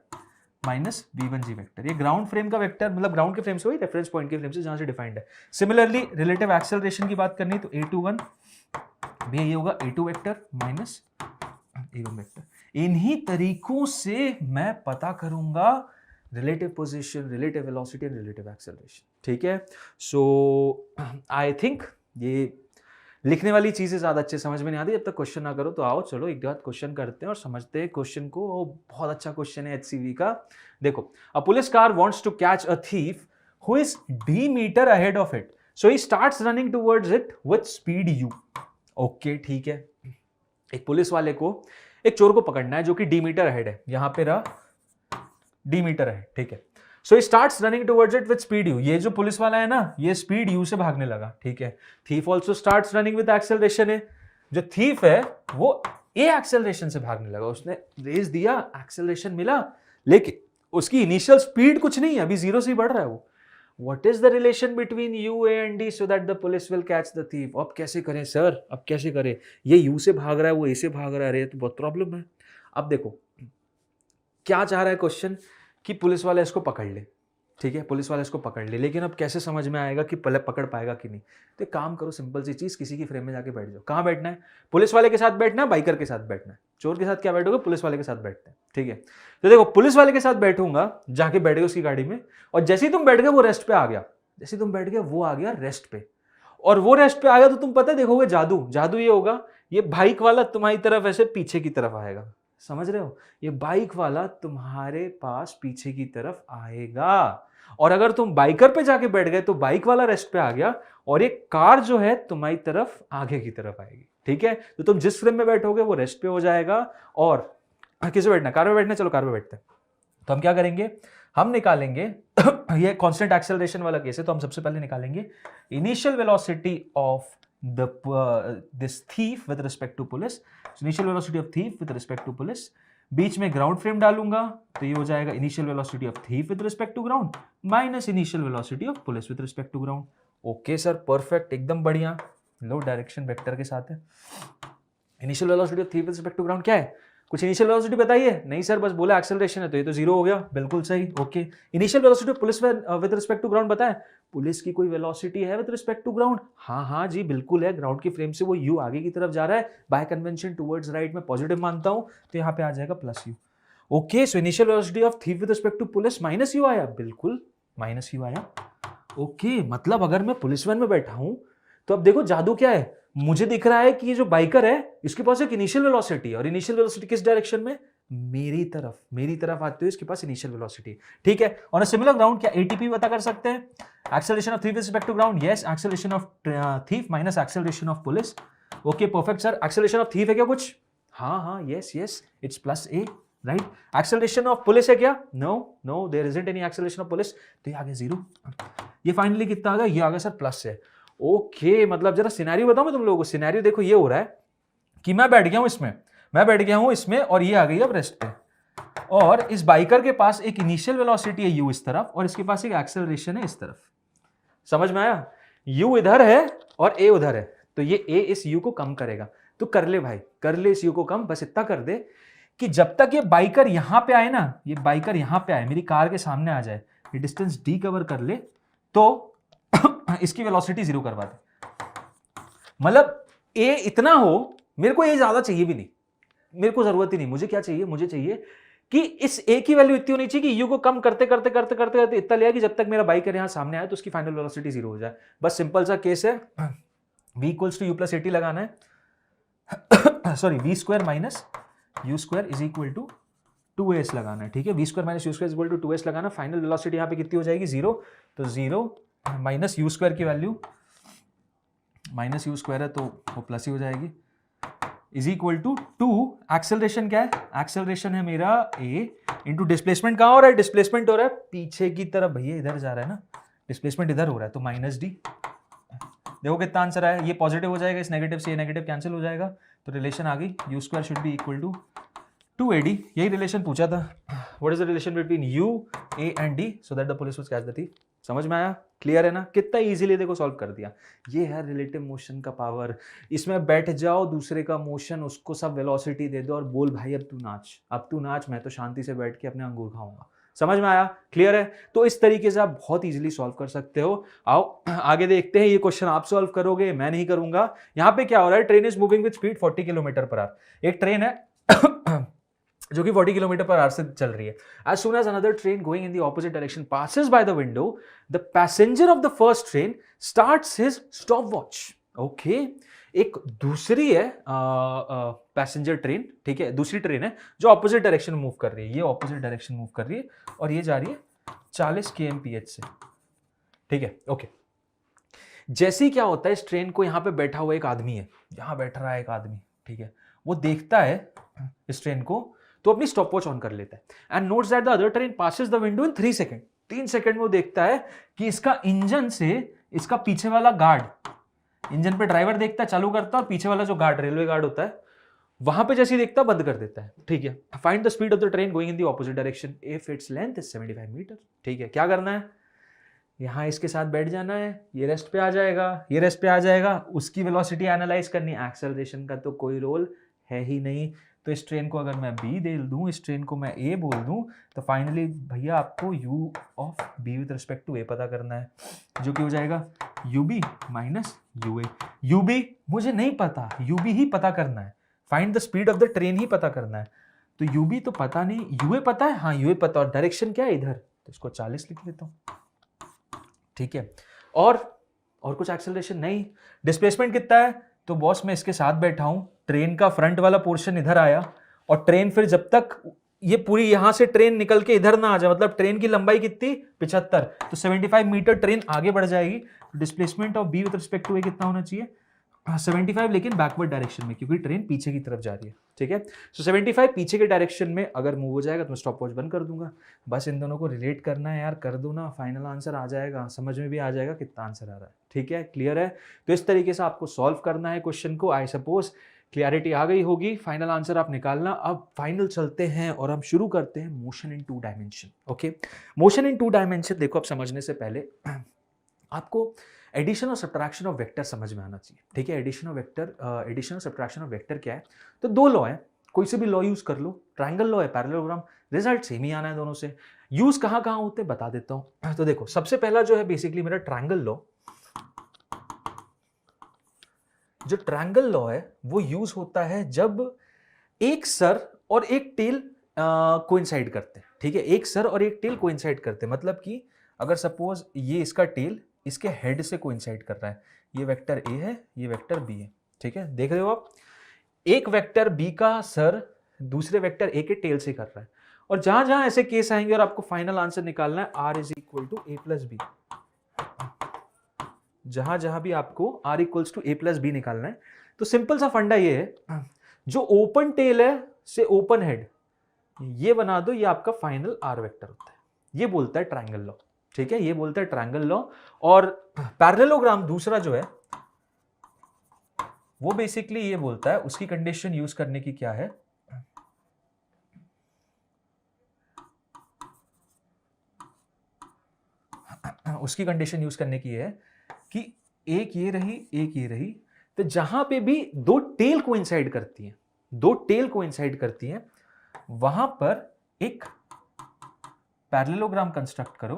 minus v1g vector. ये ग्राउंड फ्रेम का वेक्टर, मतलब ग्राउंड के फ्रेम से वही रेफरेंस पॉइंट के फ्रेम से जहां से डिफाइंड है। सिमिलरली रिलेटिव एक्सेलरेशन की बात करनी तो a21 भी ये होगा a2 vector minus a1 vector. इन्हीं तरीकों से मैं पता करूंगा relative position, relative velocity and relative acceleration. ठीक है, सो आई थिंक ये लिखने वाली चीजें ज्यादा अच्छे समझ में नहीं आती जब तक क्वेश्चन ना करो। तो आओ चलो एक बार क्वेश्चन करते हैं और समझते हैं क्वेश्चन को। बहुत अच्छा क्वेश्चन है एचसीवी का। देखो, a police car wants to catch a thief who is d meter ahead of it, so he starts running towards it with speed u। Okay, ठीक है, एक पुलिस वाले को एक चोर को पकड़ना है जो कि d मीटर अहेड है। यहां पे रहा d मीटर अहेड, ठीक है। So he starts running towards it with speed u। ये जो पुलिस वाला है ना, ये स्पीड u से भागने लगा, ठीक है। Thief also starts running with acceleration है। जो थीफ है वो a एक्सेलरेशन से भागने लगा, उसने रेस दिया, एक्सेलरेशन मिला, लेकिन उसकी इनिशियल स्पीड कुछ नहीं है, अभी 0 से ही बढ़ रहा है वो। What is the relation between u, a and d so that the police will catch the thief? अब कैसे करें सर, अब कैसे करें? ये u से भाग रहा है, वो a से भाग रहा है, तो बहुत प्रॉब्लम है। अब देखो क्या चाह रहा है क्वेश्चन, कि पुलिस वाला इसको पकड़ ले, ठीक है, पुलिस वाला इसको पकड़ ले, लेकिन अब कैसे समझ में आएगा कि पकड़ पाएगा कि नहीं? तो एक काम करो, सिंपल सी चीज, किसी की फ्रेम में जाके बैठ जाओ। कहाँ बैठना है? पुलिस वाले के साथ बैठना है, बाइकर के साथ बैठना है। चोर के साथ क्या बैठोगे? पुलिस वाले के साथ बैठते हैं, ठीक है। तो देखो, पुलिस वाले के साथ बैठूंगा, जाके बैठ गए उसकी गाड़ी में, और जैसे ही तुम बैठ गए वो रेस्ट पे आ गया, जैसे तुम बैठ गए वो आ गया रेस्ट पे, और वो रेस्ट पे आ गया तो तुम पता देखोगे जादू, जादू ये होगा, ये बाइक वाला तुम्हारी तरफ ऐसे पीछे की तरफ आएगा। समझ रहे हो? ये बाइक वाला तुम्हारे पास पीछे की तरफ आएगा, और अगर तुम बाइकर पे जाके बैठ गए तो बाइक वाला रेस्ट पे आ गया, और ये कार जो है तुम्हारी तरफ आगे की तरफ आएगी, ठीक है। तो तुम जिस फ्रेम में बैठोगे वो रेस्ट पे हो जाएगा। और किसे बैठना? कार में बैठना। चलो कार में बैठते हैं। तो हम क्या करेंगे, हम निकालेंगे ये कांस्टेंट एक्सेलरेशन वाला केस है, तो हम सबसे पहले निकालेंगे initial velocity of this thief with respect to police. Initial velocity of thief with respect to police, बीच में ग्राउंड फ्रेम डालूंगा, तो ये हो जाएगा initial velocity of thief with respect to ground minus initial velocity of police with respect to ground. Okay sir, perfect, एकदम बढ़िया। लो डायरेक्शन वेक्टर के साथ है। Initial velocity of thief with respect to ground क्या है? कुछ इनिशियल वेलोसिटी बताइए। नहीं सर, बस बोला एक्सेलरेशन है, तो ये तो 0 हो गया, बिल्कुल सही। Okay, initial velocity of police with respect to ground बताएं। पुलिस की कोई वेलोसिटी है विद रिस्पेक्ट टू ग्राउंड? हाँ हाँ जी, बिल्कुल है। ग्राउंड की फ्रेम से वो u आगे की तरफ जा रहा है, बाय कन्वेंशन टुवर्ड्स राइट में पॉजिटिव मानता हूं, तो यहाँ पे आ जाएगा plus u। Okay, so initial velocity of thief with respect to police minus u आया, बिल्कुल माइनस u आया। ओके, मतलब अगर मैं पुलिस वैन में बैठा हूं तो अब देखो जादू क्या है, मुझे दिख रहा है कि ये जो बाइकर है इसके पास एक इनिशियल वेलोसिटी है, और इनिशियल वेलोसिटी किस डायरेक्शन में? मेरी तरफ आते हुए इसके पास इनिशियल वेलोसिटी, ठीक है। ऑन अ सिमिलर ग्राउंड क्या एटीपी पता कर सकते हैं? Acceleration of thief with respect to ground, yes, acceleration of thief minus acceleration of police. Okay, perfect sir. Acceleration of thief है क्या कुछ? हाँ हाँ, yes yes, it's plus a, right. Acceleration of police है क्या? No, there isn't any acceleration of police, तो ये आ गया 0। ये फाइनली कितना आ गया? ये आ गया सर प्लस है। ओके, मतलब जरा सिनेरियो बताऊं मैं तुम लोगों को। सिनेरियो देखो, ये हो रहा है कि मैं बैठ गया हूं इसमें, और ये आ गई अब रेस्ट पे, और इस बाइकर के पास एक इनिशियल वेलोसिटी है u इस तरफ, और इसके पास एक एक्सेलरेशन है इस तरफ। समझ में आया? u इधर है और a उधर है, तो ये a इस u को कम करेगा। तो कर ले भाई, कर ले इस u को कम। बस इतना कर दे कि जब तक ये बाइकर यहां पे आए ना, ये बाइकर यहां पे आए, मेरी कार के सामने आ जाए, ये डिस्टेंस d कवर कर ले, तो इसकी वेलोसिटी 0 करवा दे। मतलब a इतना हो, मेरे को a ज्यादा चाहिए भी नहीं, मेरे को जरूरत ही नहीं। मुझे क्या चाहिए? मुझे चाहिए कि इस a की वैल्यू इतनी होनी चाहिए कि u को कम करते करते करते करते करते इतना लिया कि जब तक मेरा बाइकर यहां सामने आए तो उसकी फाइनल वेलोसिटी 0 हो जाए। बस सिंपल सा केस है। v equals to u plus 80 लगाना है, sorry v square minus u square is equal to 2s लगाना है, ठीक है। v square minus u square is equal to 2s लगाना। फाइनल वेलोसिटी यहां पे कितनी हो जाएगी? 0। तो 0 माइनस u स्क्वायर की वैल्यू, माइनस u स्क्वायर है तो वो प्लस ही हो जाएगी, इज इक्वल टू 2, एक्सेलरेशन क्या है, एक्सेलरेशन है मेरा a इंटू डिस्प्लेसमेंट कहाँ हो रहा है, डिस्प्लेसमेंट हो रहा है पीछे की तरफ, भैया इधर जा रहा है ना, डिस्प्लेसमेंट इधर हो रहा है तो माइनस डी। देखो कितना आंसर आया, ये पॉजिटिव हो जाएगा, इस नेगेटिव से ये नेगेटिव कैंसिल हो जाएगा, तो रिलेशन आ गई U square should be equal to 2AD। यही रिलेशन पूछा था, what is the relation between U A and D so that the police would catch the thief. समझ में आया, क्लियर है ना, कितना इजीली देखो सॉल्व कर दिया। ये है रिलेटिव मोशन का पावर। इसमें बैठ जाओ, दूसरे का मोशन, उसको सब वेलोसिटी दे दो और बोल भाई अब तू नाच, अब तू नाच, मैं तो शांति से बैठ के अपने अंगूर खाऊंगा। समझ में आया, क्लियर है। तो इस तरीके से आप बहुत इजीली सॉल्व कर सकते हो। आओ आगे देखते हैं, ये क्वेश्चन आप सॉल्व करोगे, मैं नहीं करूंगा। यहाँ पे क्या हो रहा है, train is moving with speed 40 kilometre per hour. एक ट्रेन है जो कि 40 किलोमीटर पर आवर से चल रही है। As soon as another train going in the opposite direction passes by the window, the passenger of the first train starts his stopwatch. Okay, एक दूसरी है पैसेंजर ट्रेन, ठीक है, दूसरी ट्रेन है जो ऑपोजिट डायरेक्शन में मूव कर रही है। ये ऑपोजिट डायरेक्शन मूव कर रही है और ये जा रही है 40 kmph से, ठीक है। ओके, जैसे ही क्या होता है, इस ट्रेन को यहाँ पे बैठा हुआ एक आदमी है, यहाँ बैठ रहा है एक आदमी, ठीक है, वो देखता है इस ट्रेन को तो अपनी स्टॉपवॉच ऑन कर लेता है and notes that the other train passes the window in 3 second. 3 second में वो देखता है कि इसका इंजन से इसका पीछे वाला गार्ड, इंजन पे ड्राइवर देखता है, चालू करता है, और पीछे वाला जो गार्ड, रेलवे गार्ड होता है, वहां पे जैसे ही देखता है बंद कर देता है, ठीक है। Find the speed of the train going in the opposite direction if it's length is 75 meter, ठीक है। क्या करना है, यहाँ इसके साथ बैठ जाना है, ये रेस्ट पे आ जाएगा, ये रेस्ट पे आ जाएगा, उसकी वेलोसिटी एनालाइज करनी है। एक्सेलरेशन का तो कोई रोल है ही नहीं, तो इस ट्रेन को अगर मैं बी दे दूं, इस ट्रेन को मैं ए बोल दूं, तो फाइनली भैया आपको u of B with respect to A पता करना है, जो कि हो जाएगा u B minus u A. U B मुझे नहीं पता, यू बी ही पता करना है, find the speed of the train ही पता करना है। तो यू बी तो पता नहीं, यू ए पता है, हाँ यू ए पता, और डायरेक्शन क्या है इधर, तो इसको 40 लिख लेता हूँ, ठीक है। और कुछ एक्सेलरेशन नहीं, डिस्प्लेसमेंट कितना है, तो बॉस मैं इसके साथ बैठा हूं, ट्रेन का फ्रंट वाला पोर्शन इधर आया, और ट्रेन फिर जब तक ये पूरी यहां से ट्रेन निकल के इधर ना आ जाए, मतलब ट्रेन की लंबाई कितनी 75, तो 75 मीटर ट्रेन आगे बढ़ जाएगी। Displacement of B with respect to A कितना होना चाहिए, 75, लेकिन बैकवर्ड डायरेक्शन में, क्योंकि ट्रेन पीछे की तरफ जा रही है, ठीक है। सो 75 पीछे के डायरेक्शन में अगर मूव हो जाएगा तो मैं स्टॉप वॉच बंद कर दूंगा। बस इन दोनों को रिलेट करना है यार, कर दो ना, फाइनल आंसर आ जाएगा, समझ में भी आ जाएगा कितना आंसर आ रहा है, ठीक है, क्लियर है। तो इस तरीके से आपको सॉल्व करना है क्वेश्चन को। आई सपोज क्लियरिटी आ गई होगी, फाइनल आंसर आप निकालना। अब फाइनल चलते हैं और हम शुरू करते हैं motion in 2 dimension. Okay, motion in 2 dimension देखो, अब समझने से पहले आपको एडिशन और सब्ट्रैक्शन ऑफ वेक्टर समझ में आना चाहिए, ठीक है। एडिशन और सब्ट्रैक्शन ऑफ वेक्टर क्या है, तो 2 लॉ है, कोई से भी लॉ यूज कर लो, ट्रायंगल लॉ है, पैरेललोग्राम, रिजल्ट सेम ही आना है दोनों से। यूज कहाँ कहाँ होते बता देता हूं। तो देखो, सबसे पहला जो है बेसिकली मेरा ट्रायंगल लॉ, जो ट्रायंगल लॉ है वो यूज होता है जब एक सर और एक टेल कोइंसाइड करते हैं, ठीक है। एक सर और एक टेल कोइंसाइड करते हैं, मतलब कि अगर सपोज ये इसका टेल इसके हेड से कोइंसाइड कर रहा है, ये वेक्टर ए है, ये वेक्टर बी है, ठीक है। देख रहे हो आप, एक वेक्टर बी का सर दूसरे वेक्टर ए के टेल से कर रहा है, और जहां जहां ऐसे केस आएंगे और आपको फाइनल आंसर निकालना है R is equal to A plus B, जहां जहां भी आपको R equals to A plus B निकालना है, तो सिंपल सा फंडा ये है, जो ओपन टेल है से ओपन हेड ये बना दो, ये आपका फाइनल आर वेक्टर होता है। ये बोलता है ट्रायंगल लॉ, ठीक है, ये बोलता है ट्रायंगल लॉ। और पैरेललोग्राम दूसरा जो है वो बेसिकली ये बोलता है, उसकी कंडीशन यूज करने की क्या है, उसकी कंडीशन यूज करने की है कि एक ये रही, एक ये रही, तो जहां पे भी 2 टेल कोइंसाइड करती हैं, 2 टेल कोइंसाइड करती हैं, वहां पर एक पैरेललोग्राम कंस्ट्रक्ट करो,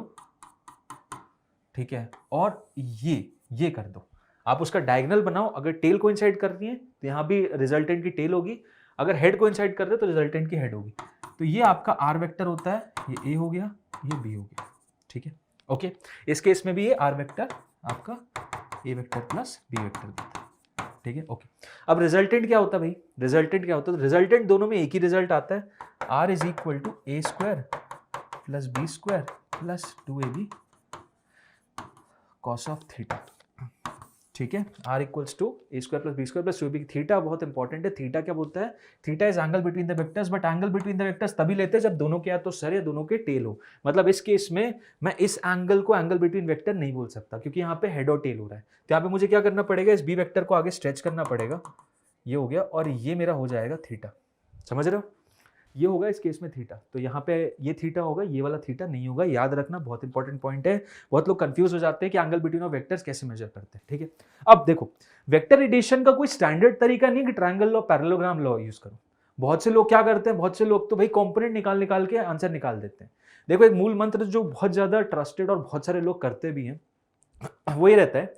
ठीक है, और ये कर दो। आप उसका डायगोनल बनाओ, अगर टेल कोइंसाइड करती है तो यहां भी रिजल्टेंट की टेल होगी, अगर हेड कोइंसाइड कर रहे हो तो रिजल्टेंट की हेड होगी। तो ये आपका आर वेक्टर होता है, ये ए हो गया, ये बी हो गया, ठीक है। ओके, इस केस में भी ये आर वेक्टर आपका ए वेक्टर प्लस बी वेक्टर देता है, ठीक है। ओके, अब रिजल्टेंट क्या होता है भाई, रिजल्टेंट क्या होता है, तो रिजल्टेंट दोनों में एक ही रिजल्ट आता है, R is equal to A square plus B square plus 2ab cos of theta, ठीक है, r equals to A square plus B square plus C B. Theta बहुत इंपॉर्टेंट है। थीटा क्या बोलता है? Theta is angle between the vectors, but angle between the vectors तभी लेते हैं जब दोनों के या तो सर या दोनों के टेल हो। मतलब इस केस में मैं इस एंगल को एंगल बिटवीन वेक्टर नहीं बोल सकता, क्योंकि यहाँ पे हेड और टेल हो रहा है। तो यहाँ पे मुझे क्या करना पड़ेगा? इस बी वेक्टर को आगे स्ट्रेच करना पड़ेगा। ये हो गया, और ये मेरा हो जाएगा थीटा। समझ रहे हो? ये होगा इस केस में थीटा। तो यहाँ पे ये थीटा होगा, ये वाला थीटा नहीं होगा। याद रखना, बहुत इंपॉर्टेंट पॉइंट है। बहुत लोग कंफ्यूज हो जाते हैं कि एंगल बिटवीन ऑफ वेक्टर्स कैसे मेजर करते हैं। ठीक है, अब देखो, वेक्टर एडिशन का कोई स्टैंडर्ड तरीका नहीं कि triangle law, parallelogram law use करो। बहुत से लोग क्या करते हैं, बहुत से लोग तो भाई कंपोनेंट निकाल निकाल के आंसर निकाल देते हैं। देखो, एक मूल मंत्र जो बहुत ज्यादा ट्रस्टेड और बहुत सारे लोग करते भी हैं, वो ये रहता है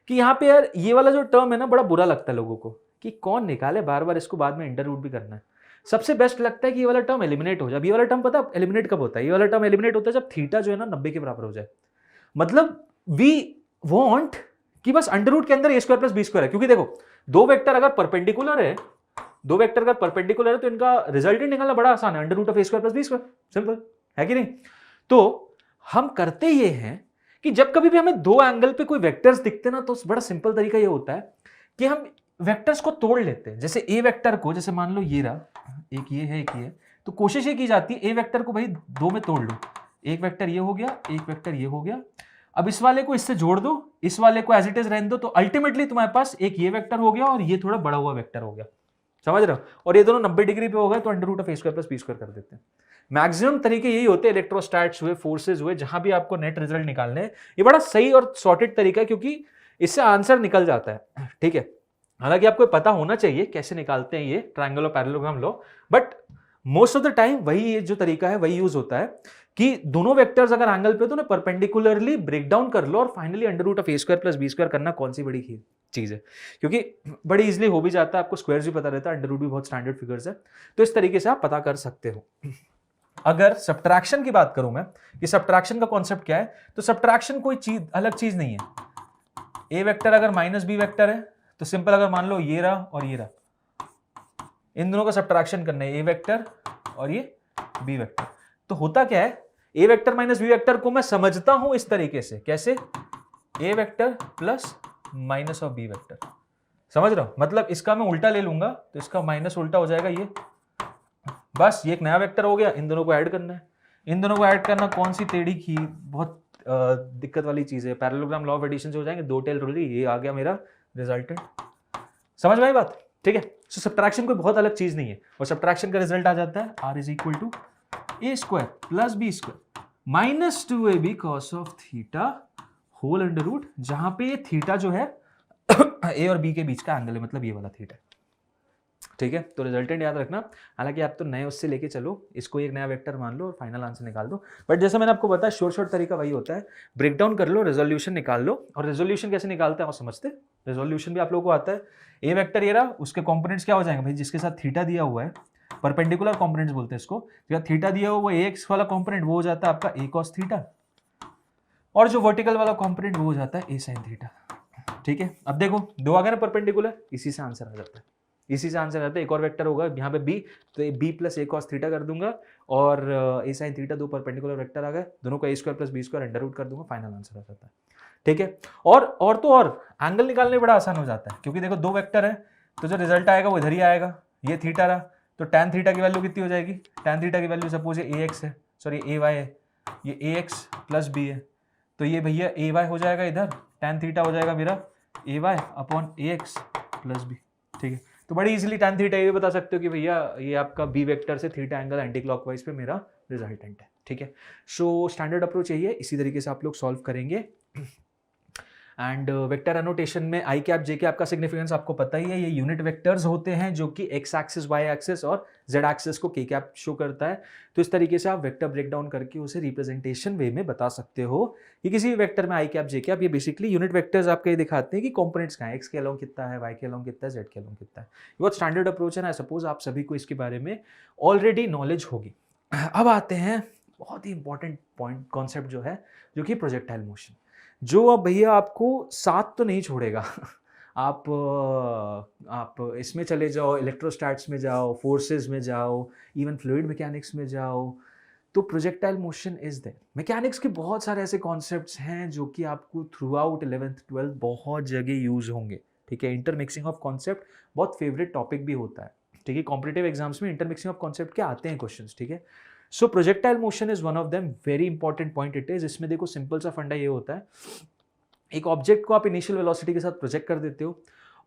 कि यहाँ पे यार ये वाला जो टर्म है ना, बड़ा बुरा लगता है लोगों को कि कौन निकाले, बार बार इसको बाद में इंटर रूट भी करना है। सबसे बेस्ट लगता है कि ये वाला टर्म एलिमिनेट हो जाए। ये वाला टर्म पता है एलिमिनेट कब होता है? ये वाला टर्म एलिमिनेट होता है जब थीटा जो है ना 90 के बराबर हो जाए। मतलब वी वांट कि बस अंडर रूट के अंदर ए स्क्वायर प्लस बी स्क्वायर है। क्योंकि देखो, दो वेक्टर अगर परपेंडिकुलर है, तो इनका रिजल्टेंट निकालना बड़ा आसान है, under root of A square plus B square. Simple है कि नहीं? तो हम करते ये हैं कि जब कभी भी हमें दो एंगल पे कोई वेक्टर्स दिखते ना, तो बड़ा सिंपल तरीका ये होता है कि हम वेक्टर्स को तोड़ लेते हैं। जैसे ए वेक्टर को, जैसे मान लो ये रहा, एक ये है, एक ये है, तो कोशिश ये की जाती है ए वेक्टर को भाई दो में तोड़ लो। एक वेक्टर ये हो गया, एक वेक्टर ये हो गया। अब इस वाले को इससे जोड़ दो, इस वाले को एज इट इज रहने दो, तो अल्टीमेटली तुम्हारे पास एक ये वेक्टर हो गया और ये थोड़ा बड़ा हुआ वेक्टर हो गया। समझ रहे हो? और ये दोनों 90 डिग्री पे हो गए तो under root of A square plus B square कर देते हैं। मैक्सिमम तरीके यही होते हैं, इलेक्ट्रोस्टैट्स हुए, फोर्सेज हुए, जहां भी आपको नेट रिजल्ट निकालने हैं। ये बड़ा सही और सॉर्टेड तरीका है, क्योंकि इससे आंसर निकल जाता है। ठीक है, हालांकि आपको पता होना चाहिए कैसे निकालते हैं ये ट्रायंगल और parallelogram law, but most of the time वही ये जो तरीका है वही यूज होता है कि दोनों वेक्टर्स अगर एंगल पे तो ना परपेंडिकुलरली ब्रेक डाउन कर लो और finally under root of A square plus B square करना कौन सी बड़ी चीज है, क्योंकि बड़ी इजीली हो भी जाता है। आपको स्क्वायर्स भी पता रहता है, अंडर रूट भी बहुत स्टैंडर्ड फिगर्स है, तो इस तरीके से आप पता कर सकते हो। अगर सब्ट्रैक्शन की बात करूं मैं कि सब्ट्रैक्शन का कॉन्सेप्ट क्या है, तो सब्ट्रैक्शन कोई चीज अलग चीज नहीं है। ए वेक्टर अगर माइनस बी वेक्टर है तो सिंपल, अगर मान लो ये रहा और ये रहा, इन दोनों का सब्ट्रैक्शन करना है, ए वेक्टर और ये बी वेक्टर। तो होता क्या है, A vector minus B vector को मैं समझता हूं इस तरीके से, कैसे? A vector plus minus of B vector. समझ रहा हूं? मतलब इसका मैं उल्टा ले लूंगा तो इसका माइनस उल्टा हो जाएगा ये, बस ये एक नया वेक्टर हो गया। इन दोनों को ऐड करना है। इन दोनों को ऐड करना कौन सी टेढ़ी की बहुत दिक्कत वाली चीज है। पैरेललोग्राम लॉ ऑफ एडिशन से हो जाएंगे, दो टेल रोली, ये आ गया मेरा रिजल्टेंट। समझ में आई बात? ठीक है, सो सब्ट्रैक्शन कोई बहुत अलग चीज नहीं है, और सब्ट्रैक्शन का रिजल्ट आ जाता है R is equal to A square plus B square minus 2ab cos of theta whole under root, जहां पे ये थीटा जो है ए और बी के बीच का एंगल है, मतलब ये वाला थीटा। ठीक है, तो रिजल्टेंट याद रखना। हालांकि आप तो नए उससे लेके चलो, इसको एक नया वेक्टर मान लो और फाइनल आंसर निकाल दो। बट जैसा मैंने आपको बताया, शॉर्ट तरीका वही होता है, ब्रेक डाउन कर लो, रेजोल्यूशन निकाल लो। और रेजोल्यूशन कैसे निकालते हैं और समझते, रेजोल्यूशन भी आप लोगों को आता है। ए वेक्टर ये रहा, उसके कॉम्पोनेंट्स क्या हो जाएंगे भाई, जिसके साथ थीटा दिया हुआ है, परपेंडिकुलर कॉम्पोनेंट्स बोलते हैं इसको। थीटा दिया हुआ है एक्स वाला कॉम्पोनेंट, वो हो जाता है आपका ए कॉस थीटा, और जो वर्टिकल वाला कॉम्पोनेंट वो हो जाता है ए साइन थीटा। ठीक है, अब देखो दो आ गए ना परपेंडिकुलर, इसी से आंसर आ जाता है, इसी से आंसर आता है। एक और वेक्टर होगा यहाँ पे बी, तो B plus A cos theta कर दूंगा, और ए साइन थीटा, दो परपेंडिकुलर वेक्टर आ गए, दोनों को A square plus B square under root कर दूंगा, फाइनल आंसर आ जाता है। ठीक है, और एंगल निकालने बड़ा आसान हो जाता है, क्योंकि देखो दो वेक्टर है, तो जो रिजल्ट आएगा वो इधर ही आएगा। ये थीटा रहा, तो टैन थीटा की वैल्यू कितनी हो जाएगी? टैन थीटा की वैल्यू सपोज ए एक्स है, सॉरी ए वाई है, ये ए एक्स प्लस बी है, तो ये भैया ए वाई हो जाएगा इधर, टैन थीटा हो जाएगा मेरा ए वाई अपॉन ए एक्स प्लस बी। ठीक है, तो बड़ी इजीली टैन थीटा ये बता सकते हो कि भैया ये आपका बी वेक्टर से थीटा एंगल एंटी क्लॉकवाइज पे मेरा रिजल्टेंट है। ठीक है, सो स्टैंडर्ड अप्रोच यही है, इसी तरीके से आप लोग सॉल्व करेंगे। एंड वेक्टर एनोटेशन में आई कैप जे कैप का सिग्निफिकेंस आपको पता ही है, ये यूनिट वेक्टर्स होते हैं जो कि एक्स एक्सिस वाई एक्सिस और जेड एक्सिस को के कैप शो करता है। तो इस तरीके से आप वेक्टर ब्रेक डाउन करके उसे रिप्रेजेंटेशन वे में बता सकते हो कि किसी भी वेक्टर में आई कैप जे कैप, ये बेसिकली यूनिट वेक्टर्स आपको ये दिखाते हैं कि कंपोनेंट्स कहाँ है, एक्स के अलोंग कितना है, वाई के अलोंग कितना है, जेड के अलोंग कितना है। ये बहुत स्टैंडर्ड अप्रोच है ना, सपोज आप सभी को इसके बारे में ऑलरेडी नॉलेज होगी। अब आते हैं बहुत ही इंपॉर्टेंट पॉइंट कॉन्सेप्ट जो है, जो कि प्रोजेक्टाइल मोशन, जो अब भैया आपको साथ तो नहीं छोड़ेगा। आप इसमें चले जाओ, इलेक्ट्रोस्टैट्स में जाओ, फोर्सेस में जाओ, इवन फ्लूइड मैकेनिक्स में जाओ, तो projectile motion is there. Mechanics के बहुत सारे ऐसे कॉन्सेप्ट्स हैं जो कि आपको थ्रू आउट 11th 12th बहुत जगह यूज होंगे, ठीक है। इंटरमिक्सिंग ऑफ कॉन्सेप्ट बहुत फेवरेट टॉपिक भी होता है, ठीक है। कॉम्पिटिटिव एग्जाम्स में इंटरमिक्सिंग ऑफ कॉन्सेप्ट के आते हैं क्वेश्चंस, ठीक है। So projectile motion is one of them, very important point it is. इसमें देखो सिंपल सा फंडा ये होता है, एक ऑब्जेक्ट को आप इनिशियल वेलोसिटी के साथ प्रोजेक्ट कर देते हो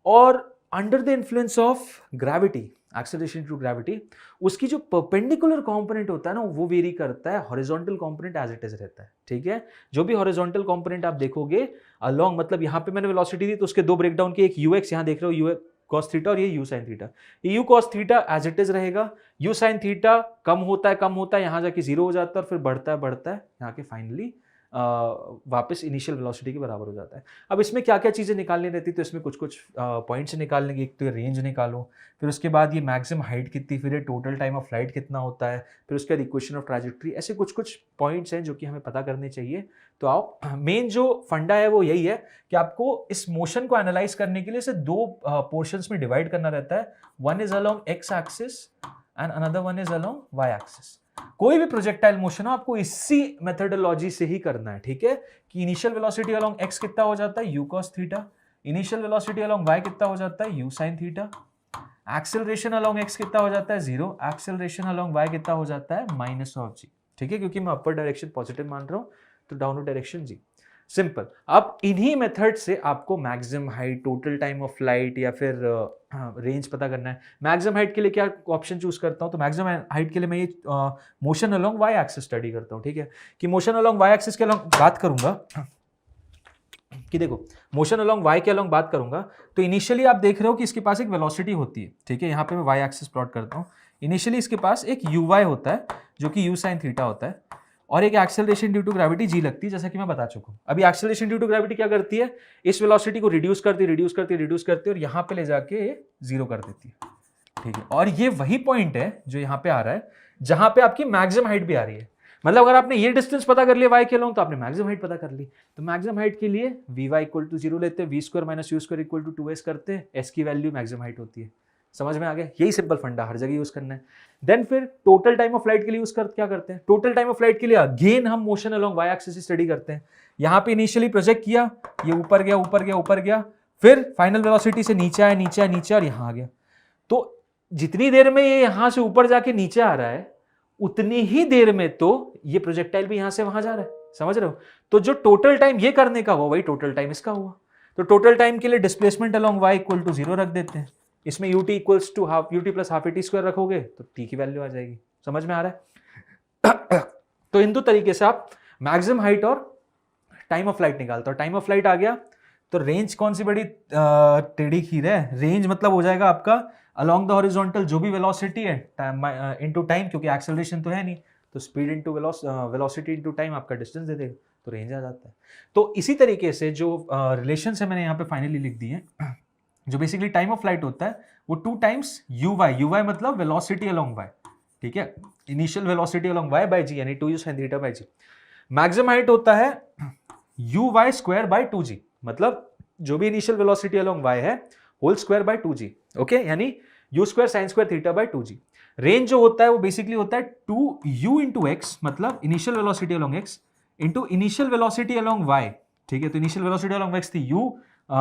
और under the influence of gravity, acceleration to gravity, उसकी जो परपेंडिकुलर कंपोनेंट होता है ना वो वेरी करता है, horizontal component as it is रहता है, ठीक है। जो भी हॉरिजॉन्टल कंपोनेंट आप देखोगे अलोंग, मतलब यहाँ पे मैंने वेलोसिटी दी तो उसके दो ब्रेकडाउन के, एक यूएक्स यहाँ देख रहे हो यू कॉस थीटा और ये यू साइन थीटा। ये U cos theta as it is रहेगा, यू साइन थीटा कम होता है यहाँ जाके जीरो हो जाता है और फिर बढ़ता है यहाँ के फाइनली वापस इनिशियल वेलोसिटी के बराबर हो जाता है। अब इसमें क्या क्या चीज़ें निकालनी रहती, तो इसमें कुछ कुछ पॉइंट्स निकाल लेंगे। एक तो रेंज निकालो, फिर उसके बाद ये मैक्सिमम हाइट कितनी, फिर ये टोटल टाइम ऑफ फ्लाइट कितना होता है, फिर उसके बाद इक्वेशन ऑफ ट्रैजेक्टरी, ऐसे कुछ कुछ पॉइंट्स हैं जो कि हमें पता करने चाहिए। तो आओ, मेन जो फंडा है वो यही है कि आपको इस मोशन को एनालाइज करने के लिए इसे दो पोर्शंस में डिवाइड करना रहता है। One is along X axis and another one is along Y axis. कोई भी प्रोजेक्टाइल मोशन आपको इसी मेथोडोलॉजी से ही करना है, ठीक है। कि इनिशियल वेलोसिटी अलोंग एक्स कितना हो जाता है, U cos theta, initial velocity along Y कितना हो जाता है, U sine theta, acceleration along X कितना हो जाता है, जीरो, एक्सेलरेशन अलोंग वाई कितना हो जाता है, माइनस ऑफ जी, ठीक है। क्योंकि मैं अपर डायरेक्शन पॉजिटिव मान रहा हूं तो डाउनवर्ड डायरेक्शन जी। सिंपल। अब इन्हीं मेथड से आपको maximum height, total time of flight या फिर रेंज पता करना है। मैक्सिमम हाइट के लिए क्या ऑप्शन चूज करता हूं, तो मैक्सिमम हाइट के लिए मैं ये motion along Y axis study करता हूं, ठीक है। कि मोशन अलोंग वाई एक्सिस के अलोंग बात करूंगा, कि देखो मोशन अलोंग वाई के अलोंग बात करूंगा तो इनिशियली आप देख रहे हो कि इसके पास एक वेलोसिटी होती है, ठीक है। यहाँ पे मैं वाई एक्सिस प्लॉट करता हूँ। इनिशियली इसके पास एक यू वाई होता है जो कि यू साइन थीटा होता है, और एक acceleration due to gravity G लगती है, जैसा कि मैं बता चुका हूं। अभी एक्सेलरेशन ड्यू टू ग्रेविटी क्या करती है, इस वेलोसिटी को रिड्यूस करती और यहां पे ले जाके जीरो कर देती है, ठीक है। और ये वही पॉइंट है जो यहां पे आ रहा है जहां पे आपकी मैक्सिमम हाइट भी आ रही है। मतलब अगर आपने ये डिस्टेंस पता कर लिया वाई के अलोंग तो आपने मैक्सिमम हाइट पता कर ली। तो मैक्सिमम हाइट के लिए V Y equal to zero लेते हैं, we square minus you square equal to 2s करते हैं, एस की वैल्यू मैक्सिमम हाइट होती है। समझ में आ गया, यही सिंपल फंडा हर जगह यूज करना है। देन फिर टोटल टाइम ऑफ फ्लाइट के लिए यूज कर क्या करते हैं, टोटल टाइम ऑफ फ्लाइट के लिए अगेन हम motion along Y axis study करते हैं। यहां पे इनिशियली प्रोजेक्ट किया, ये ऊपर गया, फिर फाइनल वेलोसिटी से नीचे आया और यहां आ गया। तो जितनी देर में ये यहां से ऊपर जाके नीचे आ रहा है उतनी ही देर में तो ये प्रोजेक्टाइल भी यहां से वहां जा रहा है, समझ रहे हो। तो जो टोटल टाइम ये करने का हुआ वही टोटल टाइम इसका हुआ। तो टोटल टाइम के लिए displacement along Y equal to zero रख देते हैं, इसमें ut equals to half ut plus half at square रखोगे तो t की वैल्यू आ जाएगी। समझ में आ रहा है। तो इन दो तरीके से आप मैक्सिमम हाइट और टाइम ऑफ फ्लाइट निकालते हो। टाइम ऑफ फ्लाइट आ गया तो रेंज कौन सी बड़ी टेढ़ी खीर है, रेंज मतलब हो जाएगा आपका अलोंग द हॉरिजॉन्टल जो भी वेलोसिटी है इनटू टाइम, क्योंकि एक्सेलरेशन तो है नहीं, तो speed into velocity into time आपका डिस्टेंस दे देगा, तो रेंज आ जाता है। तो इसी तरीके से जो रिलेशंस है मैंने यहाँ पे फाइनली लिख दी है, जो बेसिकली टाइम ऑफ फ्लाइट होता है वो 2 टाइम्स यू वाई मतलब वेलोसिटी अलोंग वाई, ठीक है। Initial velocity along y by g, यानी 2u sin theta by g. Maximum height होता है you Y square by 2g, मतलब जो भी इनिशियल वेलोसिटी अलोंग वाई है whole square by 2g, okay, यानी u square sine square theta by 2g। Range जो होता है वो बेसिकली होता है 2u इंटू एक्स, मतलब initial velocity along x into initial velocity along y, ठीक है। तो इनिशियल वेलोसिटी अलोंग एक्स थी u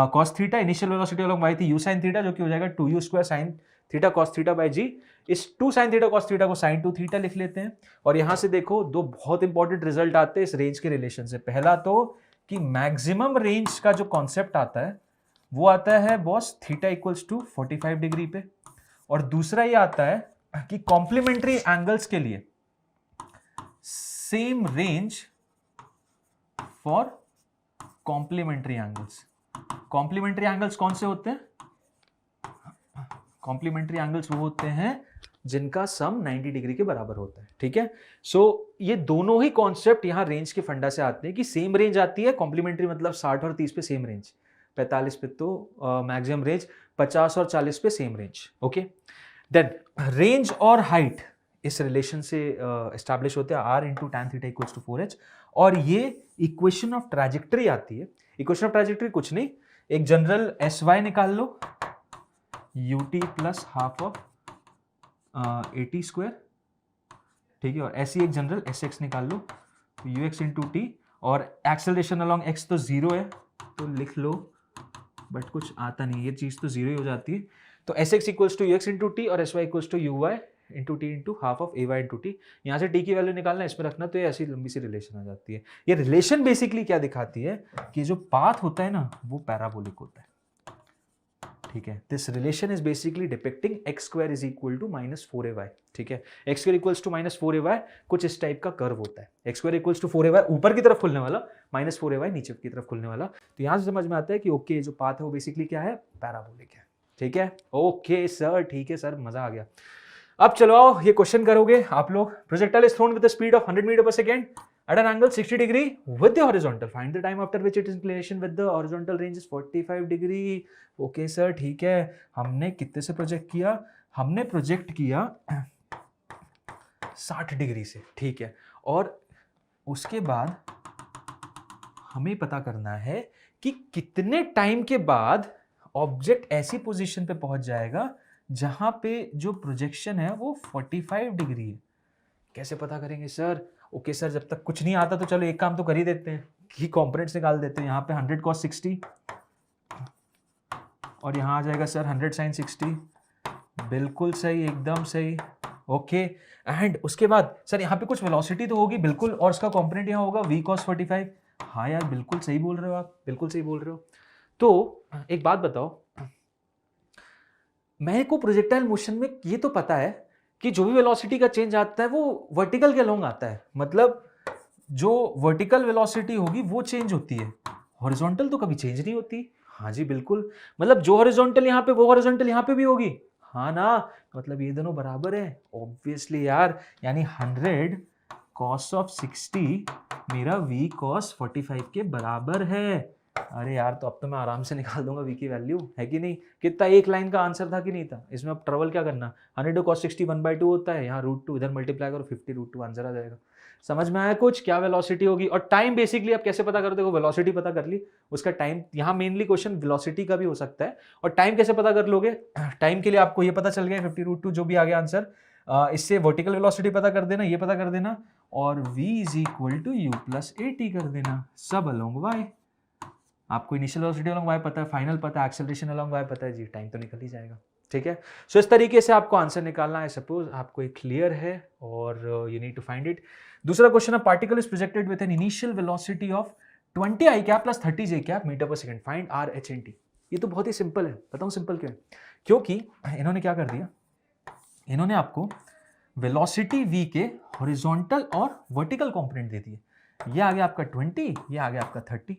cos theta, initial velocity along y थी u sin थीटा, जो कि हो जाएगा 2u square sin theta cos theta by g। इस 2 sin थीटा cos थीटा को sin 2 थीटा लिख लेते हैं। और यहां से देखो दो बहुत इंपॉर्टेंट रिजल्ट आते हैं इस रेंज के रिलेशन से। पहला तो कि मैक्सिमम रेंज का जो कॉन्सेप्ट आता है वो आता है बॉस थीटा इक्वल्स टू 45 डिग्री पे, और दूसरा ये आता है कि कॉम्प्लीमेंट्री एंगल्स के लिए same range for complementary angles. Complementary angles कौन से होते हैं, कॉम्प्लीमेंट्री एंगल्स वो होते हैं जिनका सम 90 डिग्री के बराबर होता है, ठीक है। सो ये दोनों ही कॉन्सेप्ट यहां रेंज के फंडा से आते हैं कि सेम रेंज आती है, कॉम्प्लीमेंट्री मतलब 60 और 30 पे सेम रेंज, 45 पे तो मैक्सिमम रेंज, 50 और 40 पे same range, okay. Then range और हाइट इस रिलेशन से एस्टैब्लिश होते हैं, r into tan theta equals to 4h, और ये इक्वेशन ऑफ ट्रैजेक्टरी आती है। इक्वेशन ऑफ ट्रैजेक्टरी कुछ नहीं, एक जनरल sy निकाल लो, ut plus half of at square ठीक है, और ऐसी एक जनरल एस एक्स निकाल लो, तो यू एक्स इंटू टी, और एक्सेलरेशन अलॉन्ग एक्स तो जीरो है तो लिख लो, बट कुछ आता नहीं, ये चीज़ तो जीरो ही हो जाती है। तो s x equals to u x into t और s y equals to u y into t into half of a y into t. यहाँ से टी की वैल्यू निकालना, इसमें रखना, तो ये ऐसी लंबी सी रिलेशन आ जाती है। ये रिलेशन बेसिकली क्या दिखाती है कि जो पाथ होता है ना वो पैराबोलिक होता है, ठीक है। This relation is basically depicting X square is equal to -4ay, ठीक है। X square equals to -4ay कुछ इस टाइप का कर्व होता है। X square equals to 4ay ऊपर की तरफ खुलने वाला, -4ay नीचे की तरफ खुलने वाला। तो यहाँ से समझ में आता है कि ओके जो पाथ है वो बेसिकली क्या है, पैराबोलिक है, ठीक है। ओके सर, ठीक है सर, मजा आ गया। अब चलो आओ ये क्वेश्चन करोगे आप लोग। Projectile is thrown with the speed of 100 meter per second at an angle 60 degree with the horizontal. Find the time after which its inclination with the horizontal range is 45 degree. Okay sir, ठीक है। हमने कितने से प्रोजेक्ट किया? हमने प्रोजेक्ट किया 60 डिग्री से, ठीक है। और उसके बाद हमें पता करना है कि कितने टाइम के बाद ऑब्जेक्ट ऐसी पोजीशन पे पहुंच जाएगा जहां पे जो प्रोजेक्शन है वो 45 डिग्री है। कैसे पता करेंगे सर? ओके सर, जब तक कुछ नहीं आता तो चलो एक काम तो कर ही देते हैं कि कॉम्पोनेंट्स निकाल देते हैं। यहाँ पे 100 cos 60 और यहाँ आ जाएगा सर 100 sin 60, बिल्कुल सही, एकदम सही। ओके, एंड उसके बाद सर यहाँ पे कुछ वेलोसिटी तो होगी बिल्कुल, और उसका कॉम्पोनेंट यहाँ होगा v cos 45। हाँ यार, बिल्कुल सही बोल रहे हो आप, बिल्कुल सही बोल रहे हो। तो एक बात बताओ, मेरे को प्रोजेक्टाइल मोशन में ये तो पता है कि जो भी वेलोसिटी का चेंज आता है वो वर्टिकल के अलोंग आता है, मतलब जो वर्टिकल वेलोसिटी होगी वो चेंज होती है, हॉरिजॉन्टल तो कभी चेंज नहीं होती। हाँ जी बिल्कुल, मतलब जो हॉरिजॉन्टल यहाँ पे वो हॉरिजॉन्टल यहाँ पे भी होगी, हाँ ना, मतलब ये दोनों बराबर है ऑब्वियसली यार। यानी 100 cos of 60 मेरा v cos 45 के बराबर है। अरे यार, तो अब तो मैं आराम से निकाल दूंगा v की वैल्यू, है कि नहीं? कितना एक लाइन का आंसर था कि नहीं था? इसमें अब ट्रबल क्या करना, 100 cos 60 1/2 होता है, यहाँ √2 इधर मल्टीप्लाई करो 50 √2 आंसर आ जाएगा। समझ में आया कुछ? क्या वेलोसिटी होगी और टाइम बेसिकली आप कैसे पता करते हो? देखो वेलोसिटी पता कर ली, उसका टाइम, यहाँ मेनली क्वेश्चन वेलोसिटी का भी हो सकता है। और टाइम कैसे पता कर लोगे? टाइम के लिए आपको ये पता चल गया 50 √2 जो भी आ गया आंसर, इससे वर्टिकल वेलोसिटी पता कर देना, ये पता कर देना, और v is equal to u plus at कर देना, सब अलोंग y। आपको इनिशियल वेलोसिटी अलोंग y पता है, फाइनल पता है, एक्सेलरेशन अलोंग y पता है जी, टाइम तो निकल ही जाएगा, ठीक है। सो इस तरीके से आपको आंसर निकालना है। सपोज आपको एक क्लियर है और you need to find it. दूसरा क्वेश्चन है, particle is projected with an initial velocity of 20 i cap plus 30 j cap metre पर second, find r h and t। ये तो बहुत ही सिंपल है, बताऊं सिंपल क्यों है? क्योंकि इन्होंने क्या कर दिया, इन्होंने आपको वेलोसिटी v के हॉरिजॉन्टल और वर्टिकल कंपोनेंट दे दिए। ये आ गया आपका 20, ये आ गया आपका 30।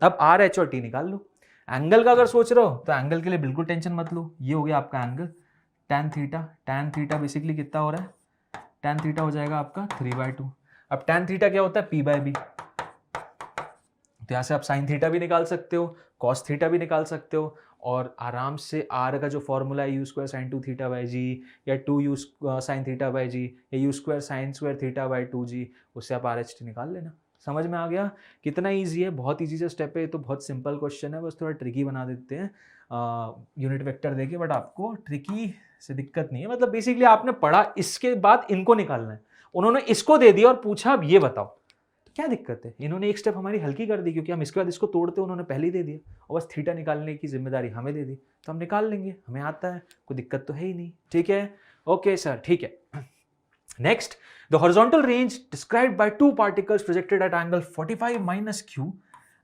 अब r h और t निकाल लो। एंगल का अगर सोच रहे हो तो एंगल के लिए बिल्कुल टेंशन मत लो, ये हो गया आपका angle tan theta. tan theta basically कितना हो रहा है? tan थीटा हो जाएगा आपका 3/2। अब tan थीटा क्या होता है? p/b। तो यहाँ से आप sin थीटा भी निकाल सकते हो, cos थीटा भी निकाल सकते हो, और आराम से r का जो फॉर्मूला है u² sin 2 थीटा बाई जी, या 2u sin थीटा बाई जी, या u² sin² theta by 2g, उससे आप RH निकाल लेना। समझ में आ गया? कितना इजी है, बहुत इजी से स्टेप है। तो बहुत सिंपल क्वेश्चन है, बस थोड़ा ट्रिकी बना देते हैं यूनिट वेक्टर देके, बट आपको ट्रिकी से दिक्कत नहीं है। मतलब बेसिकली आपने पढ़ा, इसके बाद इनको निकालना है। उन्होंने इसको दे दिया और पूछा अब ये बताओ, तो क्या दिक्कत है? इन्होंने एक स्टेप हमारी हल्की कर दी, क्योंकि हम इसके बाद इसको तोड़ते, उन्होंने पहले ही दे दिया, और बस थीटा निकालने की जिम्मेदारी हमें दे दी, तो हम निकाल लेंगे, हमें आता है, कोई दिक्कत तो है ही नहीं, ठीक है। ओके सर, ठीक है। Next, the horizontal range described by two particles projected at angle 45 minus q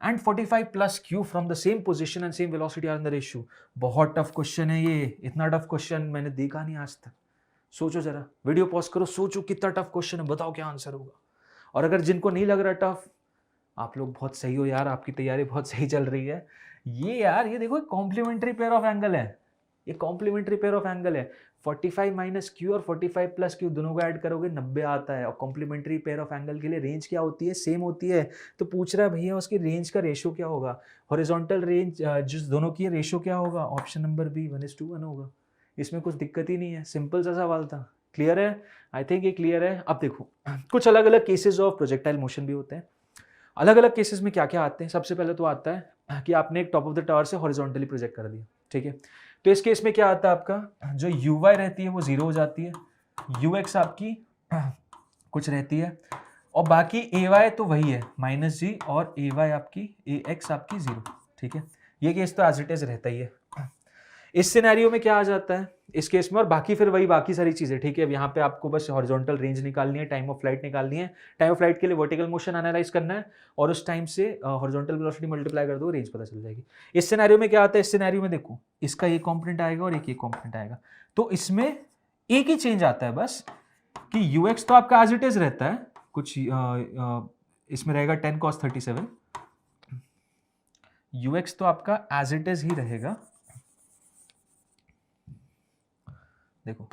and 45 plus q from the same position and same velocity are in the ratio। बहुत टफ क्वेश्चन है ये, इतना टफ क्वेश्चन मैंने देखा नहीं आज तक। सोचो जरा, वीडियो पॉज करो, सोचो कितना टफ क्वेश्चन है, बताओ क्या आंसर होगा। और अगर जिनको नहीं लग रहा टफ, आप लोग बहुत सही हो यार, आपकी तैयारी बहुत सही चल रही है। ये यार, ये देखो कॉम्प्लीमेंट्री पेयर ऑफ एंगल है, ये कॉम्प्लीमेंट्री पेयर ऑफ एंगल है। 45 माइनस क्यू और 45 प्लस क्यू दोनों को ऐड करोगे 90 आता है। और कॉम्प्लीमेंट्री पेयर ऑफ एंगल के लिए रेंज क्या होती है? सेम होती है। तो पूछ रहा है भैया उसकी रेंज का रेशियो क्या होगा? हॉरिजॉन्टल रेंज जिस दोनों की रेशियो क्या होगा? ऑप्शन नंबर बी 1:1 होगा। इसमें कुछ दिक्कत ही नहीं है, सिंपल सा सवाल था। क्लियर है? आई थिंक ये क्लियर है। अब देखो, कुछ अलग अलग केसेस ऑफ प्रोजेक्टाइल मोशन भी होते हैं। अलग अलग केसेस में क्या क्या आते हैं? सबसे पहले तो आता है कि आपने एक टॉप ऑफ द टावर से हॉरिजॉन्टली प्रोजेक्ट कर दिया, ठीक है। तो इस केस में क्या आता है, आपका जो uy रहती है वो 0 हो जाती है, ux आपकी कुछ रहती है, और बाकी ए वाई तो वही है माइनस जी, और ए वाई आपकी ए एक्स आपकी 0, ठीक है। ये केस तो एज इट इज रहता ही है। इस सिनेरियो में क्या आ जाता है इस केस में, और बाकी फिर वही बाकी सारी चीजें, ठीक है। अब यहाँ पे आपको बस हॉरिजॉन्टल रेंज निकालनी है, टाइम ऑफ फ्लाइट निकालनी है, टाइम ऑफ फ्लाइट के लिए वर्टिकल मोशन एनालाइज करना है, और उस टाइम से हॉरिजॉन्टल वेलोसिटी मल्टीप्लाई कर दो, रेंज पता चल जाएगी। इस सिनेरियो में क्या आता है, इस सिनेरियो में देखो इसका एक कॉम्पोनेंट आएगा और एक कॉम्पोनेंट आएगा, तो इसमें एक ही चेंज आता है बस कि ux तो आपका एज इट इज रहता है, कुछ इसमें रहेगा 10 cos 37, ux तो आपका एज इट इज ही रहेगा। देखो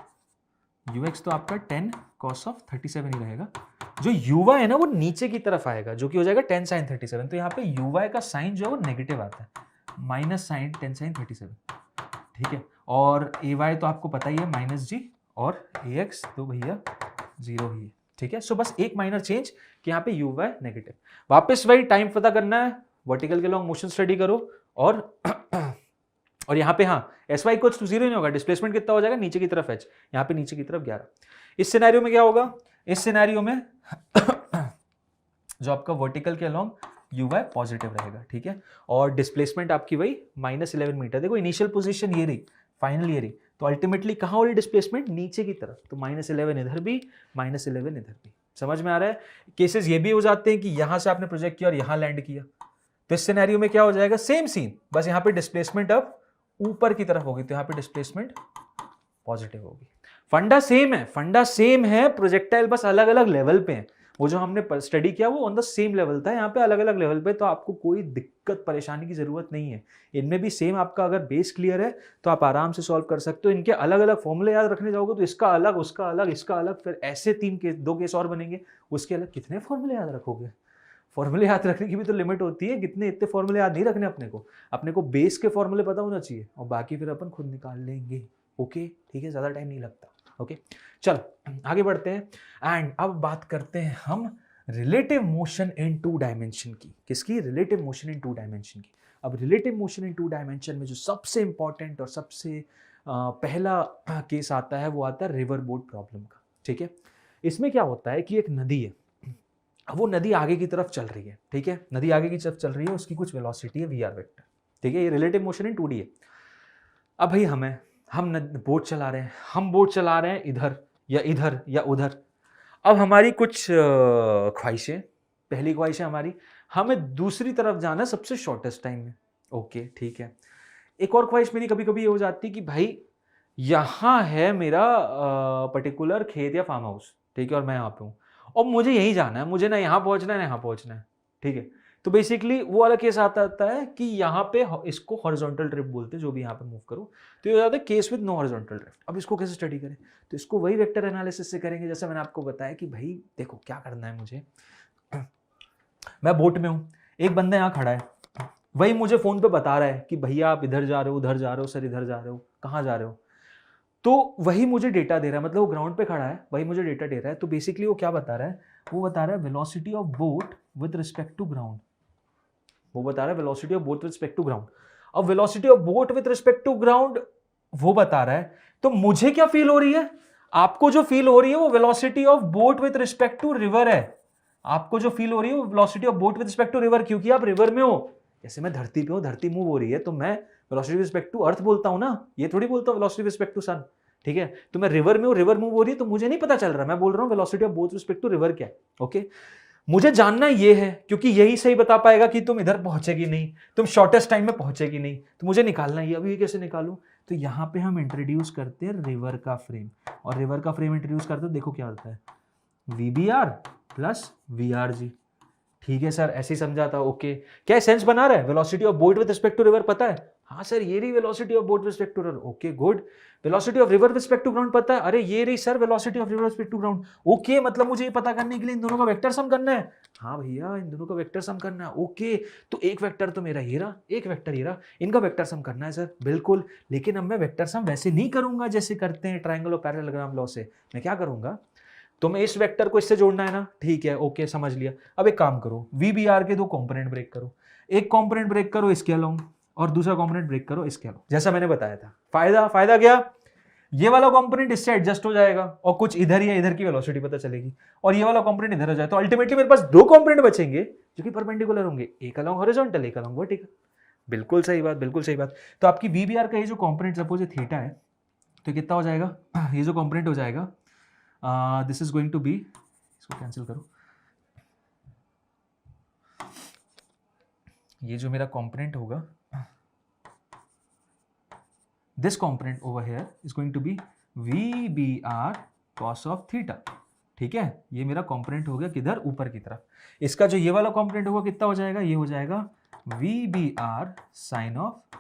ux तो आपका 10 cos of 37 ही रहेगा, जो uy है ना वो नीचे की तरफ आएगा, जो कि हो जाएगा 10 sin 37, तो यहाँ पे uy का साइन जो है वो नेगेटिव आता है, माइनस साइन 10 sin 37, ठीक है। और ay तो आपको पता ही है माइनस जी, और ax तो भैया 0 ही है, ठीक है। सो बस एक माइनर चेंज कि यहाँ पे uy नेगेटिव। वापस वही टाइम पता करना है, वर्टिकल के लॉन्ग मोशन स्टडी करो, और यहाँ पे हाँ एस वाई इक्वल्स टू 0 नहीं होगा, डिस्प्लेसमेंट कितना हो जाएगा नीचे की तरफ h, यहाँ पे नीचे की तरफ 11। इस सिनेरियो में क्या होगा, इस सिनेरियो में जो आपका वर्टिकल के अलॉन्ग uy पॉजिटिव रहेगा, ठीक है, और डिस्प्लेसमेंट आपकी वही -11 मीटर। देखो इनिशियल पोजीशन ये रही, फाइनल ये रही, तो अल्टीमेटली कहाँ हो रही डिस्प्लेसमेंट, नीचे की तरफ, तो -11 इधर भी, -11 इधर भी। समझ में आ रहा है। केसेस ये भी हो जाते हैं कि यहां से आपने प्रोजेक्ट किया और यहां लैंड किया, तो इस सिनेरियो में क्या हो जाएगा, सेम सीन, बस यहाँ पे डिस्प्लेसमेंट अब ऊपर की तरफ होगी, तो यहाँ पे डिस्प्लेसमेंट पॉजिटिव होगी। फंडा सेम है, फंडा सेम है, प्रोजेक्टाइल बस अलग अलग लेवल पे है। वो जो हमने स्टडी किया वो ऑन द सेम लेवल था, यहाँ पे अलग अलग लेवल पे, तो आपको कोई दिक्कत परेशानी की जरूरत नहीं है। इनमें भी सेम, आपका अगर बेस क्लियर है तो आप आराम से सॉल्व कर सकते हो। इनके अलग अलग फॉर्मूले याद रखने जाओगे तो इसका अलग, उसका अलग, इसका अलग, फिर ऐसे 2 केस और बनेंगे, उसके अलग। कितने फॉर्मूले याद रखोगे, फॉर्मूले याद रखने की भी तो लिमिट होती है, कितने इतने फॉर्मूले याद नहीं रखने अपने को बेस के फॉर्मूले पता होना चाहिए, और बाकी फिर अपन खुद निकाल लेंगे। ओके ठीक है, ज़्यादा टाइम नहीं लगता। ओके चलो आगे बढ़ते हैं, एंड अब बात करते हैं हम रिलेटिव मोशन इन 2 डायमेंशन की। किसकी, रिलेटिव मोशन इन 2 डायमेंशन की। अब रिलेटिव मोशन इन 2 डायमेंशन में जो सबसे इंपॉर्टेंट और सबसे पहला केस आता है वो आता है रिवर बोट प्रॉब्लम का, ठीक है। इसमें क्या होता है कि एक नदी है, वो नदी आगे की तरफ चल रही है, ठीक है, नदी आगे की तरफ चल रही है, उसकी कुछ वेलोसिटी है वी आर वेक्टर, ठीक है, ये रिलेटिव मोशन इन 2D है। अब भाई हम बोट चला रहे हैं, हम बोट चला रहे हैं इधर या उधर। अब हमारी कुछ ख्वाहिशें, पहली ख्वाहिश है हमारी, हमें दूसरी तरफ जाना है सबसे शॉर्टेस्ट टाइम में। ओके ठीक है। एक और ख्वाहिश मेरी कभी कभी ये हो जाती है कि भाई यहाँ है मेरा पर्टिकुलर खेत या फार्म हाउस, ठीक है, और मैं यहाँ पे हूँ और मुझे यहीं जाना है, मुझे ना यहाँ पहुँचना है ना यहाँ पहुँचना है, ठीक है। तो बेसिकली वो वाला केस आता है कि यहाँ पे इसको हॉरिजॉन्टल ड्रिफ्ट बोलते हैं, जो भी यहाँ पे मूव करो, तो ये हो जाता है case with no horizontal drift. अब इसको कैसे स्टडी करें, तो इसको वही वेक्टर एनालिसिस से करेंगे, जैसे मैंने आपको बताया कि भाई देखो क्या करना है मुझे। मैं बोट में हूँ, एक बंदा यहाँ खड़ा है, वही मुझे फोन पे बता रहा है कि भैया आप इधर जा रहे हो, उधर जा रहे हो, सर इधर जा रहे हो, कहाँ जा रहे हो, तो वही मुझे डेटा दे रहा है, मतलब वो ग्राउंड पे खड़ा है, वही मुझे डेटा दे रहा है। तो बेसिकली वो क्या बता रहा है, वो बता रहा है velocity of boat with respect to ground, वो बता रहा है velocity of boat with respect to ground. अब velocity of boat with respect to ground वो बता रहा है, तो मुझे क्या फील हो रही है, आपको जो फील हो रही है वो velocity of boat with respect to river है। आपको जो फील हो रही है वो velocity of boat with respect to river, क्योंकि आप रिवर में हो। जैसे मैं धरती पे हूं, धरती मूव हो रही है, तो मैं velocity with respect to earth बोलता हूं ना, ये थोड़ी बोलता हूं velocity with respect to sun, ठीक है। तो मैं रिवर में हूं, रिवर मूव हो रही है, तो मुझे नहीं पता चल रहा, मैं बोल रहा हूं velocity of boat with respect to river क्या है। ओके मुझे जानना ये है, क्योंकि यही सही बता पाएगा कि तुम इधर पहुंचेगी नहीं, तुम शॉर्टेस्ट टाइम में पहुंचेगी नहीं, तो मुझे निकालना है। अभी कैसे निकालूं, तो यहाँ पे हम इंट्रोड्यूस करते हैं रिवर का फ्रेम, और रिवर का फ्रेम इंट्रोड्यूस करते हैं, देखो क्या होता है, VBR प्लस VRG, ठीक है सर, ऐसे ही समझा था। ओके क्या सेंस बना रहा है, velocity of boat with respect to river पता है, हाँ सर ये रही velocity of boat with respect to river, okay good. Velocity of river with respect to ground पता है, अरे ये रही sir velocity of river with respect to ground, okay मतलब मुझे ये पता करने के लिए इन दोनों का वेक्टर सम करना है, हाँ भैया इन दोनों का वेक्टर सम करना है। ओके तो एक वेक्टर तो मेरा ये रहा, एक वेक्टर ये रहा, इनका वेक्टर सम करना है सर, बिल्कुल। लेकिन अब मैं वेक्टर सम वैसे नहीं करूंगा जैसे करते हैं ट्रायंगल और पैरेललोग्राम लॉ से, मैं क्या करूंगा, तो मैं इस वेक्टर को इससे जोड़ना है ना, ठीक है, ओके समझ लिया। अब एक काम करो, VBR के 2 कंपोनेंट ब्रेक करो, एक कंपोनेंट ब्रेक करो इसके अलोंग और दूसरा कंपोनेंट ब्रेक करो इसके अलोंग, जैसा मैंने बताया था। फायदा क्या, ये वाला कंपोनेंट इससे एडजस्ट हो जाएगा और कुछ इधर या इधर की वेलोसिटी पता चलेगी, और ये वाला कंपोनेंट इधर हो जाए, तो अल्टीमेटली मेरे पास दो कंपोनेंट बचेंगे जो कि परपेंडिकुलर होंगे, एक अलोंग हॉरिजॉन्टल, एक अलोंग वर्टिकल। बिल्कुल सही बात, बिल्कुल सही बात। तो आपकी वीबीआर का ये जो कंपोनेंट सपोज ये थीटा है, तो कितना हो जाएगा, ये जो कंपोनेंट हो जाएगा, this is going to be, इसको कैंसिल करो, ये जो मेरा कंपोनेंट होगा, this component over here is going to be VBR cos of theta। ठीक है, ये मेरा कंपोनेंट हो गया किधर, ऊपर की तरफ। इसका जो ये वाला कंपोनेंट होगा कितना हो जाएगा, ये हो जाएगा VBR sin of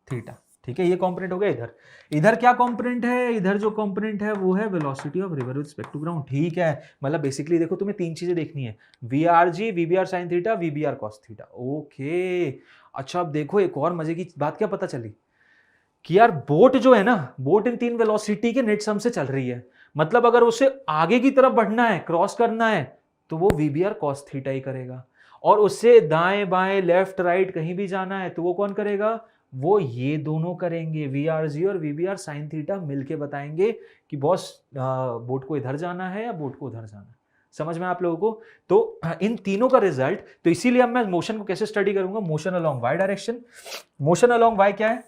theta। ठीक है, ये कंपोनेंट हो गया इधर। इधर क्या कंपोनेंट है, इधर जो कंपोनेंट है वो है velocity of river with respect to ground. ठीक है, मतलब बेसिकली देखो तुम्हें तीन चीजें देखनी है, VRG, VBR sin theta, VBR cos theta. Okay, अच्छा अब देखो एक और मजे की बात क्या पता चली कि यार बोट जो है ना, बोट इन तीन वेलोसिटी के नेट सम से चल रही है, मतलब अगर उसे आगे की तरफ बढ़ना है, क्रॉस करना है, तो वो VBR cos थीटा ही करेगा, और उससे दाएं बाएं लेफ्ट राइट कहीं भी जाना है तो वो कौन करेगा, वो ये दोनों करेंगे, VRG और VBR sin थीटा मिलके बताएंगे कि बॉस बोट को इधर जाना है या बोट को उधर जाना है। समझ में आप लोगों को? तो इन तीनों का रिजल्ट, तो इसीलिए अब मैं मोशन को कैसे स्टडी करूंगा, motion along y direction. Motion along y क्या है,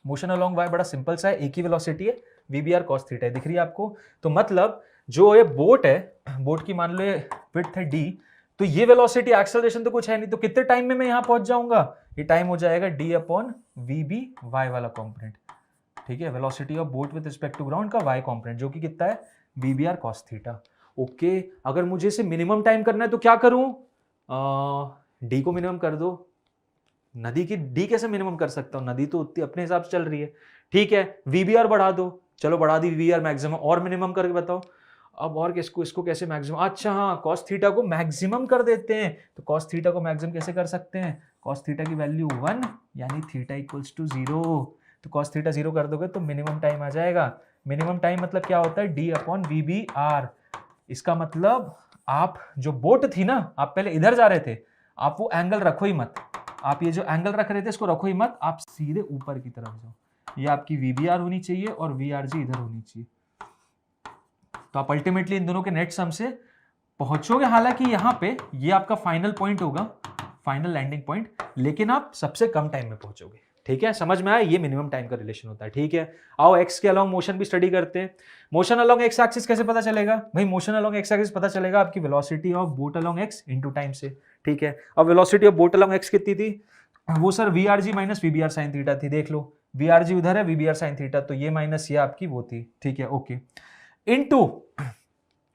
मोशन अलोंग वाई बड़ा सिंपल सा है, एक ही वेलोसिटी है, VBR cos थीटा है, दिख रही है आपको? तो मतलब जो ये बोट है, बोट की मान लो ये विड्थ है d, तो ये वेलोसिटी एक्सेलरेशन तो कुछ है नहीं, तो कितने टाइम में मैं यहां पहुंच जाऊंगा, ये टाइम हो जाएगा d अपॉन VB y वाला कंपोनेंट। ठीक है, velocity of boat with respect to ground का y कंपोनेंट जो कि कितना है, VBR cos थीटा। ओके, अगर मुझे इसे मिनिमम टाइम करना है तो क्या करूं, d को मिनिमम कर दो। नदी की डी कैसे मिनिमम कर सकता हूं, नदी तो उतनी अपने हिसाब से चल रही है। ठीक है, VBR बढ़ा दो, चलो बढ़ा दी VBR मैक्सिमम, और मिनिमम करके बताओ अब, और किसको, इसको कैसे मैक्सिमम, अच्छा हाँ cos थीटा को मैक्सिमम कर देते हैं, तो cos थीटा को मैक्सिमम कैसे कर सकते हैं, cos थीटा की वैल्यू 1 यानी थीटा इक्वल्स टू 0, तो cos थीटा 0 कर दोगे तो मिनिमम टाइम आ जाएगा। मिनिमम टाइम मतलब क्या होता है, d अपॉन VBR। इसका मतलब आप जो बोट थी ना, आप पहले इधर जा रहे थे, आप वो एंगल रखो ही मत, आप ये जो एंगल रख रहे थे इसको रखो ही मत, आप सीधे ऊपर की तरफ जाओ, ये आपकी VBR होनी चाहिए और VRG इधर होनी चाहिए, तो आप अल्टीमेटली इन दोनों के नेट सम से पहुंचोगे। हालांकि यहाँ पे ये आपका फाइनल पॉइंट होगा, फाइनल लैंडिंग पॉइंट, लेकिन आप सबसे कम टाइम में पहुंचोगे। ठीक है, समझ में आया, ये मिनिमम टाइम का रिलेशन होता है। ठीक है, आओ एक्स के अलोंग मोशन भी स्टडी करते हैं। मोशन अलोंग एक्स एक्सिस कैसे पता चलेगा भाई, मोशन अलोंग एक्स एक्सिस पता चलेगा आपकी velocity of boat along x into time से। ठीक है, अब velocity of boat along x कितनी थी, वो sir VRG minus VBR sin theta थी। देख लो VRG उधर है, VBR sin थीटा, तो ये माइनस ये आपकी वो थी। ठीक है, ओके, इनटू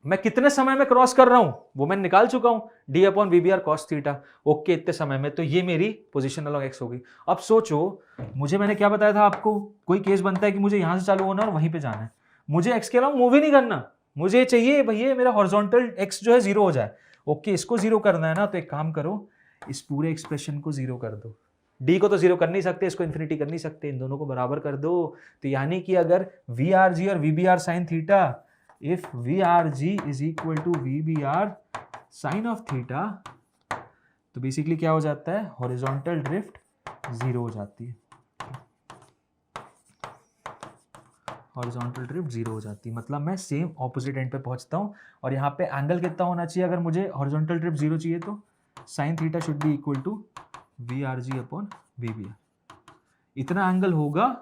मैं कितने समय में क्रॉस कर रहा हूं वो मैं निकाल चुका हूं, d upon VBR cos theta. Okay, इतने समय में, तो ये मेरी पोजीशन अलोंग एक्स होगी। अब सोचो, मुझे मैंने क्या बताया था आपको, कोई केस बनता है कि मुझे यहां से चालू होना और वहीं पे जाना है, मुझे एक्स के अलावा मूव ही नहीं करना, मुझे चाहिए भैया मेरा हॉरिजॉन्टल एक्स जो है 0 हो जाए। ओके, इसको 0 करना है ना, तो एक काम करो, इस पूरे एक्सप्रेशन को 0 कर दो, d को तो 0 कर नहीं सकते, इसको इन्फिनिटी कर नहीं सकते, इन दोनों को बराबर कर दो। तो यानी कि अगर VRG और VBR sin theta, if VRG is equal to VBR sin of theta, तो बेसिकली क्या हो जाता है, हॉरिजॉन्टल ड्रिफ्ट 0 हो जाती है, हॉरिजॉन्टल ड्रिफ्ट 0 हो जाती है, मतलब मैं सेम ऑपोजिट एंड पे पहुंचता हूं। और यहाँ पे एंगल कितना होना चाहिए, अगर मुझे हॉरिजॉन्टल ड्रिफ्ट 0 चाहिए तो sin theta should be equal to VRG upon VBR। इतना एंगल होगा,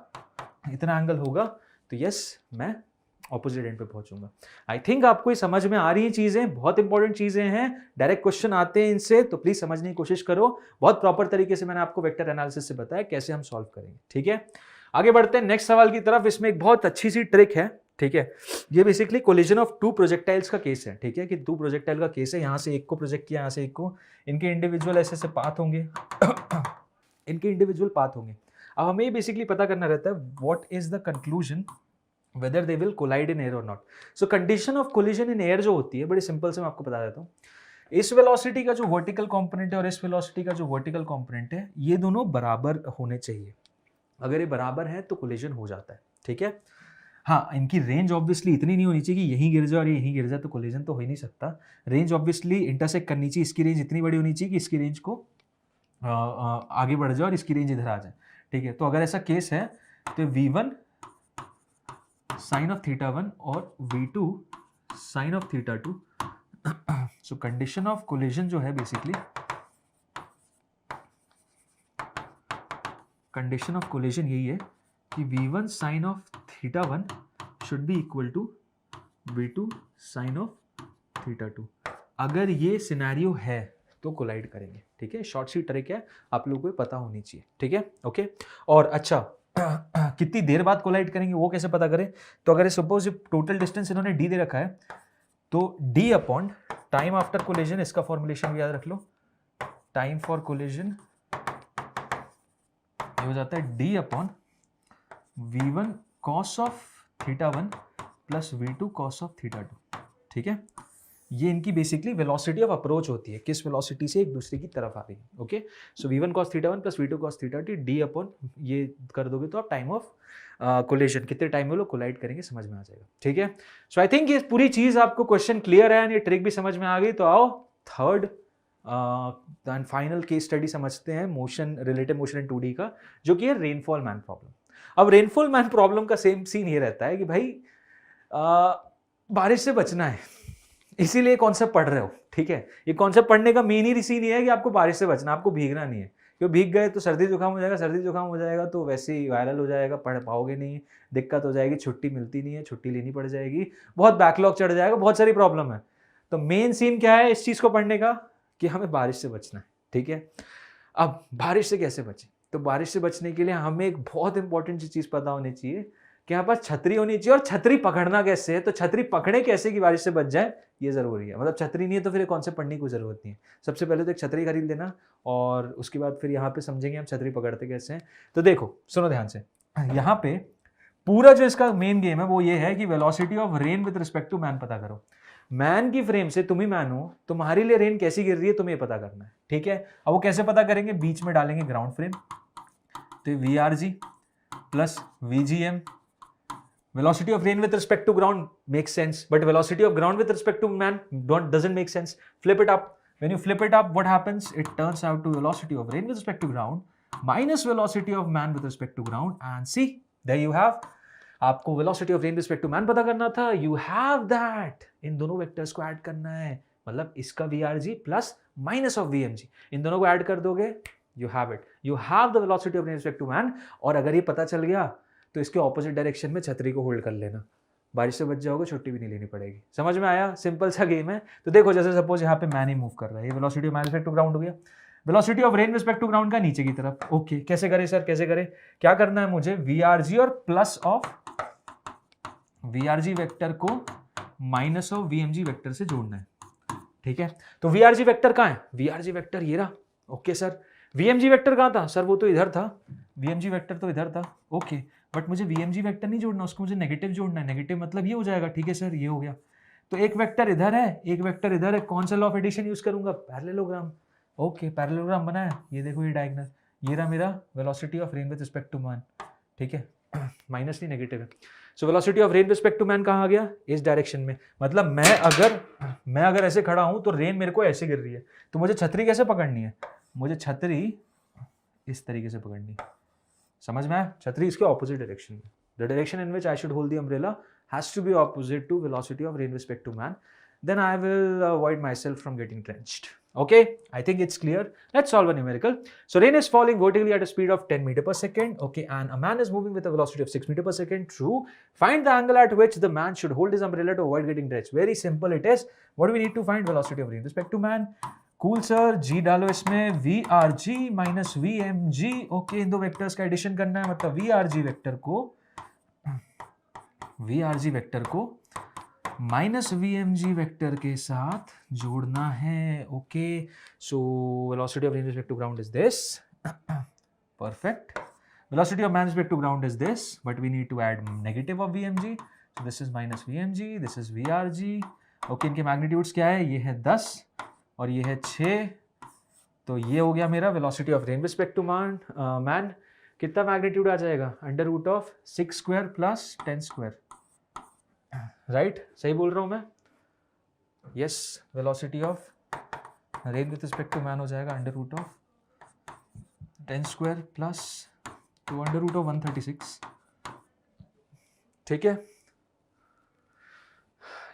इतना एंगल होगा, तो यस मैं ऑपोजिट एंड पे पहुंचूंगा। आई थिंक आपको ये समझ में आ रही हैं चीजें, बहुत इंपॉर्टेंट चीजें हैं, डायरेक्ट क्वेश्चन आते हैं इनसे, तो प्लीज समझने की कोशिश करो। बहुत प्रॉपर तरीके से मैंने आपको वेक्टर एनालिसिस से बताया कैसे हम सॉल्व करेंगे। ठीक है, आगे बढ़ते हैं नेक्स्ट सवाल की तरफ। इसमें एक बहुत अच्छी सी ट्रिक है। ठीक है, ये basically collision of two projectiles का केस है। ठीक है, कि दो प्रोजेक्टाइल का केस है, यहाँ से एक को प्रोजेक्ट किया, यहाँ से एक को, इनके इंडिविजुअल ऐसे पाथ होंगे इनके इंडिविजुअल पाथ होंगे। अब हमें ये बेसिकली पता करना रहता है what is the conclusion whether they will collide in air or not. So condition of collision in air जो होती है, बड़ी सिंपल से मैं आपको बता देता हूँ। इस वेलोसिटी का जो वर्टिकल कंपोनेंट है और इस वेलोसिटी का जो वर्टिकल कंपोनेंट है, ये दोनों बराबर होने चाहिए। अगर ये बराबर है तो कोलिजन हो जाता है। ठीक है, हाँ, इनकी रेंज ऑब्वियसली इतनी नहीं होनी चाहिए कि यहीं गिर जाए और यहीं गिर जाए, तो कोलिजन तो हो ही नहीं सकता। रेंज ऑब्वियसली इंटरसेक्ट करनी चाहिए, इसकी रेंज इतनी बड़ी होनी चाहिए कि इसकी रेंज को आगे बढ़ जाए और इसकी रेंज इधर आ जाए। ठीक है, तो अगर ऐसा केस है तो V1 साइन ऑफ थीटा 1 और v2 sine of theta 2। So condition of collision जो है बेसिकली, कंडीशन ऑफ कोलिजन यही है कि v1 sine of theta 1 should be equal to v2 sine of theta 2। अगर ये सिनेरियो है तो कोलाइड करेंगे, ठीक है। शॉर्ट सी ट्रिक है, आप लोगों को पता होनी चाहिए, ठीक है, ओके। और अच्छा कितनी देर बाद कोलाइड करेंगे वो कैसे पता करें? तो अगर सपोज टोटल डिस्टेंस इन्होंने d दे रखा है, तो d upon time after collision, इसका फॉर्मुलेशन याद रख लो, टाइम फॉर कोलिजन ये हो जाता है d upon v1 cos of theta 1 plus v2 cos of theta 2, ठीक है। ये इनकी बेसिकली वेलोसिटी ऑफ अप्रोच होती है, किस वेलोसिटी से एक दूसरे की तरफ आ रही है, ओके। सो v1 cos theta 1 plus v2 cos theta 2 d upon ये कर दोगे तो आप टाइम ऑफ कोलिजन कितने टाइम में लोग कोलाइड करेंगे समझ में आ जाएगा, ठीक है। सो आई थिंक ये पूरी चीज आपको क्वेश्चन क्लियर है, ये ट्रिक भी समझ में आ गई। तो आओ third and final case study समझते हैं, मोशन, रिलेटिव मोशन इन 2D का, जो कि है रेनफॉल मैन प्रॉब्लम। अब रेनफॉल मैन प्रॉब्लम का सेम सीन ये रहता है कि भाई बारिश से बचना है, इसीलिए कॉन्सेप्ट पढ़ रहे हो, ठीक है। ये कॉन्सेप्ट पढ़ने का मेन ही सीन ये है कि आपको बारिश से बचना, आपको भीगना नहीं है, क्योंकि भीग गए तो सर्दी जुकाम हो जाएगा, सर्दी जुकाम हो जाएगा तो वैसे ही वायरल हो जाएगा, पढ़ पाओगे नहीं, दिक्कत हो जाएगी, छुट्टी मिलती नहीं है, छुट्टी लेनी पड़ जाएगी, बहुत बैकलॉग चढ़ जाएगा, बहुत सारी प्रॉब्लम है। तो मेन सीन क्या है इस चीज़ को पढ़ने का कि हमें बारिश से बचना है, ठीक है। अब बारिश से कैसे बचें? तो बारिश से बचने के लिए हमें एक बहुत इंपॉर्टेंट चीज़ पता होनी चाहिए कि यहाँ पास छतरी होनी चाहिए, और छतरी पकड़ना कैसे है, तो छतरी पकड़े कैसे कि बारिश से बच जाए, ये जरूरी है। मतलब छतरी नहीं है तो फिर कॉन्सेप्ट पढ़ने की जरूरत नहीं है। सबसे पहले तो एक छतरी खरीद लेना, और उसके बाद फिर यहाँ पे समझेंगे हम छतरी पकड़ते कैसे हैं। तो देखो सुनो ध्यान से, यहाँ पे पूरा जो इसका मेन गेम है वो ये है कि velocity of rain with respect to man पता करो। मैन की फ्रेम से, तुम ही मैन हो, तुम्हारे लिए रेन कैसी गिर रही है तुम्हें पता करना है, ठीक है। अब वो कैसे पता करेंगे? बीच में डालेंगे ग्राउंड फ्रेम, तो VRG plus VGM। velocity of rain with respect to ground makes sense, but velocity of ground with respect to man doesn't make sense. Flip it up. When you flip it up, what happens? It turns out to velocity of rain with respect to ground minus velocity of man with respect to ground, and see, there you have. आपको velocity of rain with respect to man पता करना था, you have that. इन दोनों वेक्टर्स को ऐड करना है, मतलब इसका VRG plus minus of VMG, इन दोनों को ऐड कर दोगे, you have it. You have the velocity of rain with respect to man. और अगर ये पता चल गया तो इसके ऑपोजिट डायरेक्शन में छतरी को होल्ड कर लेना, बारिश से बच जाओगे, छुट्टी भी नहीं लेनी पड़ेगी। समझ में आया? सिंपल सा गेम है। तो देखो जैसे सपोज यहाँ पे मैन ही मूव कर रहा है, ये velocity of man respect to ground हो गया, velocity of rain respect to ground का नीचे की तरफ, ओके। कैसे करें सर, कैसे करें? क्या करना है मुझे? VRG और प्लस ऑफ VRG वेक्टर को माइनस ऑफ VMG वेक्टर से जोड़ना है, ठीक है। तो VRG वेक्टर कहाँ है? VRG वेक्टर ये रहा, ओके सर। VMG वेक्टर कहाँ था सर? वो तो इधर था, VMG वेक्टर तो इधर था, ओके। बट मुझे VMG वेक्टर नहीं जोड़ना, उसको मुझे नेगेटिव जोड़ना है। नेगेटिव मतलब ये हो जाएगा, ठीक है सर, ये हो गया। तो एक वेक्टर इधर है, एक वेक्टर इधर है, कौन सा लॉ ऑफ एडिशन यूज करूंगा? Parallelogram, okay. पैरेललोग्राम बना है, ये देखो ये डायगोनल, ये रहा मेरा velocity of rain with respect to man, ठीक है। माइनस नहीं नेगेटिव है। So velocity of rain with respect to man कहाँ आ गया? इस डायरेक्शन में। मतलब मैं अगर ऐसे खड़ा हूं तो रेन मेरे को ऐसे गिर रही है, तो मुझे छतरी कैसे पकड़नी है? मुझे छतरी इस तरीके से पकड़नी है, समझ में आया? छतरी इसके ऑपोजिट डायरेक्शन में, the direction in which I should hold the umbrella has to be opposite to velocity of rain respect to man, then I will avoid myself from getting drenched. Okay, I think it's clear. Let's solve a numerical. So rain is falling vertically at a speed of 10 meter per second. Okay, and a man is moving with a velocity of 6 meter per second. True. Find the angle at which the man should hold his umbrella to avoid getting drenched. Very simple it is. What do we need to find? Velocity of rain with respect to man. Cool sir. G डालो इसमें, VRG minus VMG. Okay, इन दो वेक्टर्स का एडिशन करना है, मतलब VRG वेक्टर को माइनस VMG वेक्टर के साथ जोड़ना है, okay. So velocity of rain respect to ground is this, perfect. Velocity of man respect to ground is this, but we need to add negative of VMG, so this is minus VMG, this is VRG, okay. इनके मैग्नीट्यूड्स क्या है? ये है 10 और ये है 6, तो ये हो गया मेरा velocity of rain respect to man. कितना मैग्नीट्यूड आ जाएगा? Under root of 6 square plus 10 square, right? सही बोल रहा हूं मैं? Yes, velocity of rain with respect to man हो जाएगा under root of 10 square plus 2 under root of 136, ठीक है।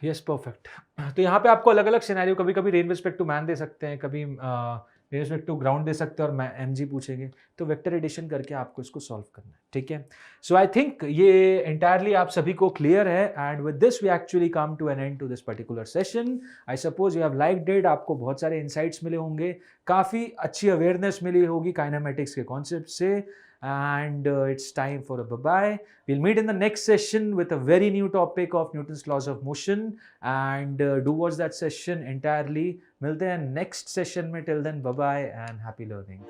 Yes, perfect. तो यहाँ पे आपको अलग-अलग सिनेरियो, कभी-कभी रेन रिस्पेक्ट टू मैन दे सकते हैं, कभी रेन रिस्पेक्ट टू ग्राउंड दे सकते हैं और मैं एमजी पूछेंगे। तो वेक्टर एडिशन करके आपको इसको सॉल्व करना है, ठीक है? सो आई थिंक ये एंटायरली आप सभी को क्लियर है and with this we actually come to an end to this particular session. I suppose you have liked it, आपको बहुत सारे इनसाइट्स मिले होंगे, काफ़ी अच्छी अवेयरनेस मिली होगी काइनेमैटिक्स के कॉन्सेप्ट से and it's time for a bye-bye. We'll meet in the next session with a very new topic of Newton's laws of motion and do watch that session entirely. मिलते हैं next session में, till then bye bye and happy learning.